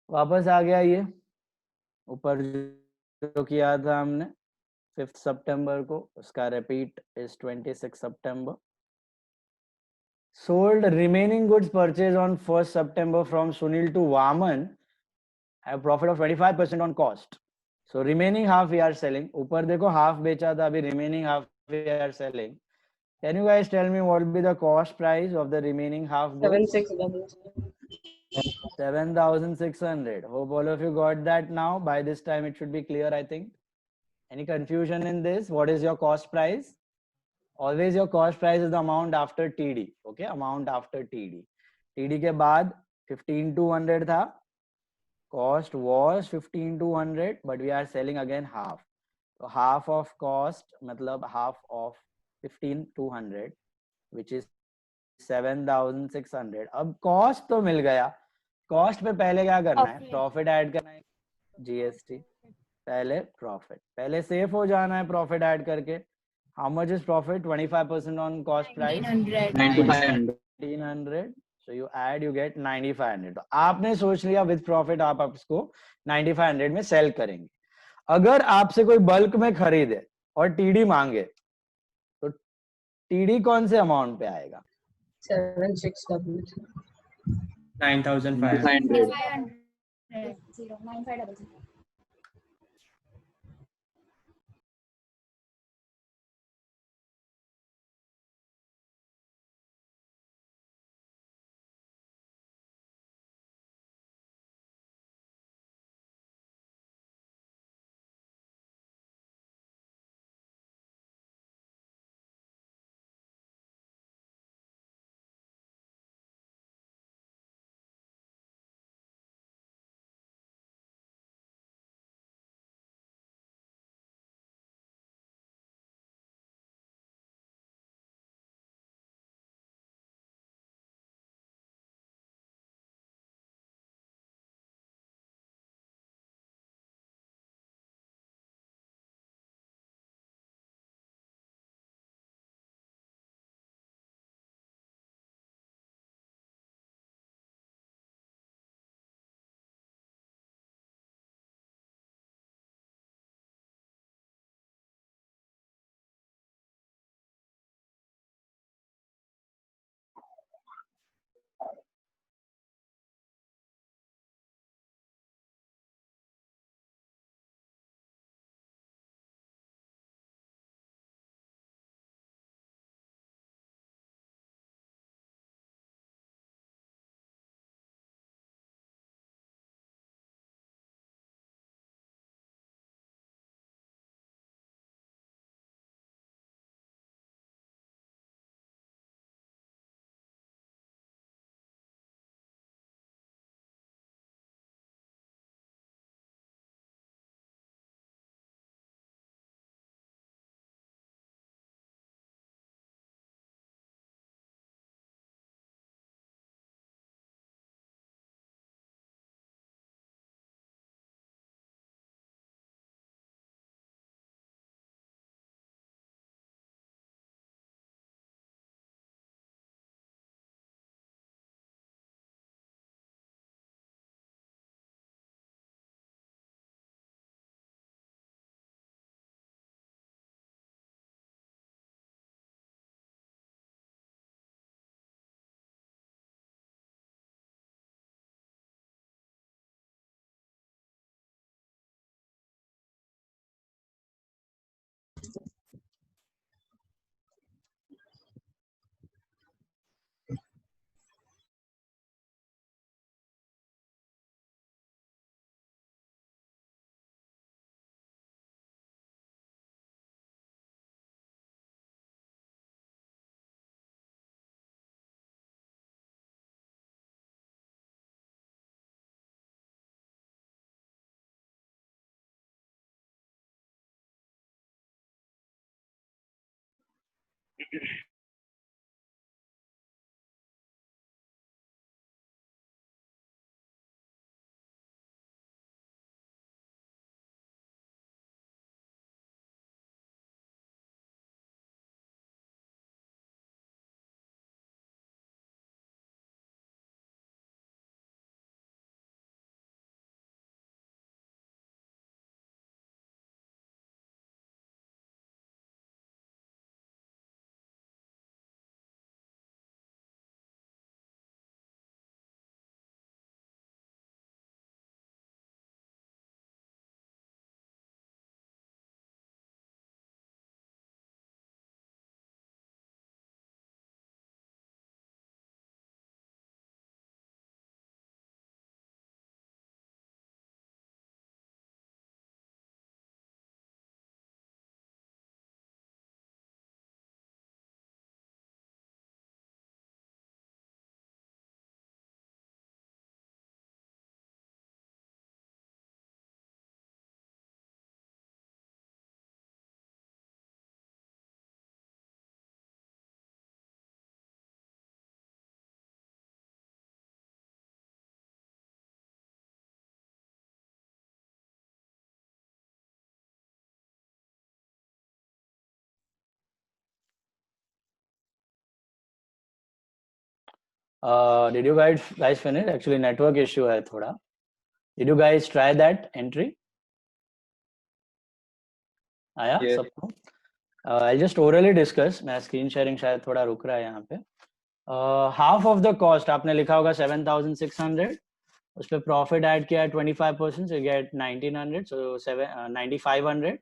वापस आ गया ये ऊपर जो किया था हमने 5 सितंबर को, उसका repeat is 26 September. sold remaining goods purchased on 1st September from Sunil to Vaman have profit of 25% on cost. So remaining half we are selling. ऊपर देखो half बेचा था, अभी remaining half we are selling. Can you guys tell me what will be the cost price of the remaining half goods? 7,600. Hope all of you got that now. By this time it should be clear, I think. Any confusion in this? What is your cost price? Always your cost price is the amount after TD. Okay, amount after TD. TD के बाद 15,200 था. Cost was 15,200, but we are selling again half. So half of cost मतलब half of 15,200, which is 7,600. अब cost तो मिल गया. Cost पे पहले क्या करना है? Profit ऐड करना है. GST. पहले profit. पहले safe हो जाना है profit ऐड करके. How much is profit? 25% on cost price. 1,900. So you add, you get 9,500. तो आपने सोच लिया with profit आप इसको 9,500 में सेल करेंगे। अगर आपसे कोई बल्क में खरीदे और टीडी मांगे तो टीडी कौन से अमाउंट पे आएगा? 9,500. 9500. Did you guys finish? Actually, network issue है थोड़ा. Did you guys try that entry? आया Yes. सबको? I'll just orally discuss. मेरा screen sharing शायद थोड़ा रुक रहा है यहाँ पे. Half of the cost आपने लिखा होगा 7,600. उस पे profit add किया 25%, so you get 1,900. So 9,500.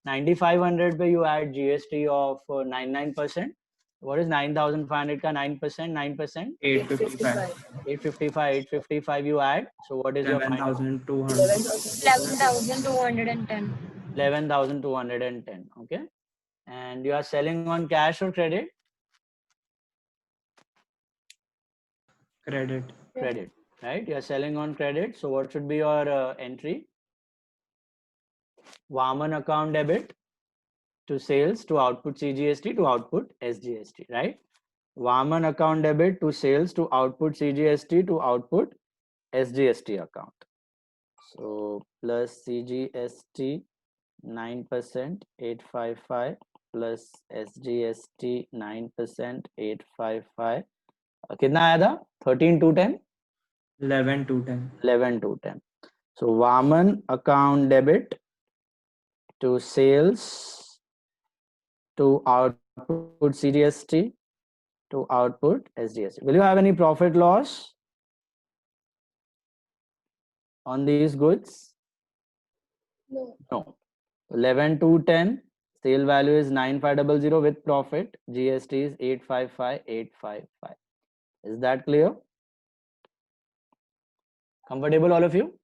9,500 पे you add GST of 99%. What is 9,500 का 9%? 9%? 855. 855 you add. So what is your final? 11,200. 11,210. 11,210. Okay. And you are selling on cash or credit? Credit. Credit, right? You are selling on credit. So what should be your entry? Vaman account debit to sales to output CGST to output SGST, right? Vaman account debit to sales to output CGST to output SGST account. So plus CGST 9% 855 plus SGST 9% 855. कितना आया था? 13 to 10? 11 to 10. 11 to 10. So Vaman account debit to sales to output CGST to output SGST. Will you have any profit loss on these goods? No. No. 11 to 10. Sale value is 9,500 with profit. GST is 855,855. Is that clear? Comfortable, all of you?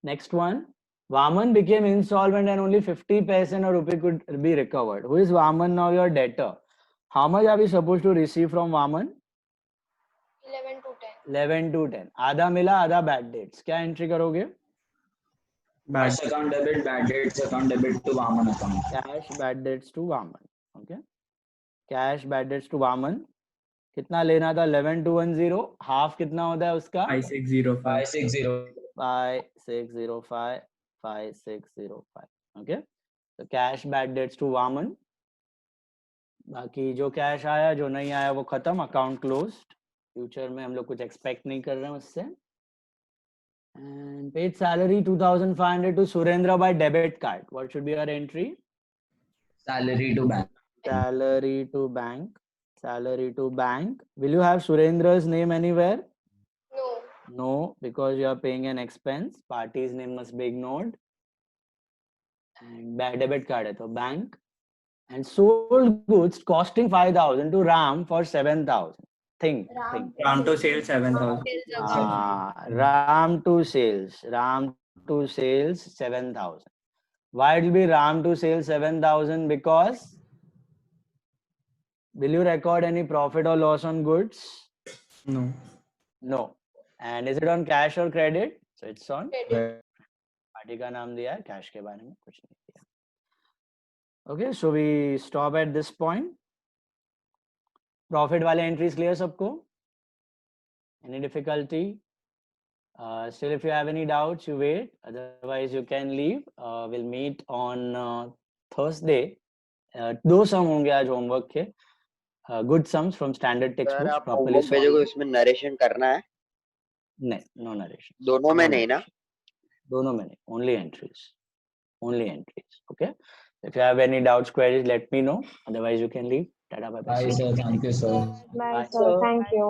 Next one. Vaman became insolvent and only 50% or rupee could be recovered. Who is Vaman now? Your debtor. How much are we supposed to receive from Vaman? 11 to 10. 11 to 10. आधा मिला, आधा bad dates. क्या entry करोगे? Bad. Cash account debit, bad debts account debit to Vaman account. Cash bad debts to Vaman. Okay. Cash bad debts to Vaman. कितना लेना था? 11,210. Half कितना होता है उसका? 5605. 560. 5605. 5605. Okay. So cash bad debts to Vaman. बाकी जो कैश आया जो नहीं आया वो खत्म. Account closed. फ्यूचर में हम लोग कुछ एक्सपेक्ट नहीं कर रहे हैं उससे. And paid salary 2,500 to Surendra by debit card. What should be your entry? Salary to bank. Salary to bank. Salary to bank. Will you have Surendra's name anywhere? No. No, because you are paying an expense. Party's name must be ignored. And debit card है तो bank. And sold goods costing 5,000 to Ram for 7,000. Think. Ram to sale 7,000. Ram to sales. Ram to sales 7,000. Why it will be Ram to sales 7,000? Because will you record any profit or loss on goods? No. No. And is it on cash or credit? So it's on Credit. Party का नाम दिया है, cash के बारे में कुछ नहीं दिया. Okay, so we stop at this point. Profit वाले एंट्रीज क्लियर सबको? Any difficulty? Still, if you have any doubts, you wait. Otherwise, you can leave. We'll meet on Thursday. 2 sum होंगे आज homework के. Good sums from standard sir textbooks. आप Properly homework भेजोगे solved. उसमें narration करना है? नहीं, no narration. दोनों में No नहीं ना? narration. दोनों में नहीं. Only entries. Only entries. Okay. If you have any doubts, queries, let me know. Otherwise, you can leave. Tada, bye bye. Bye, sir. Thank you, sir. Bye, Bye. sir. Thank you.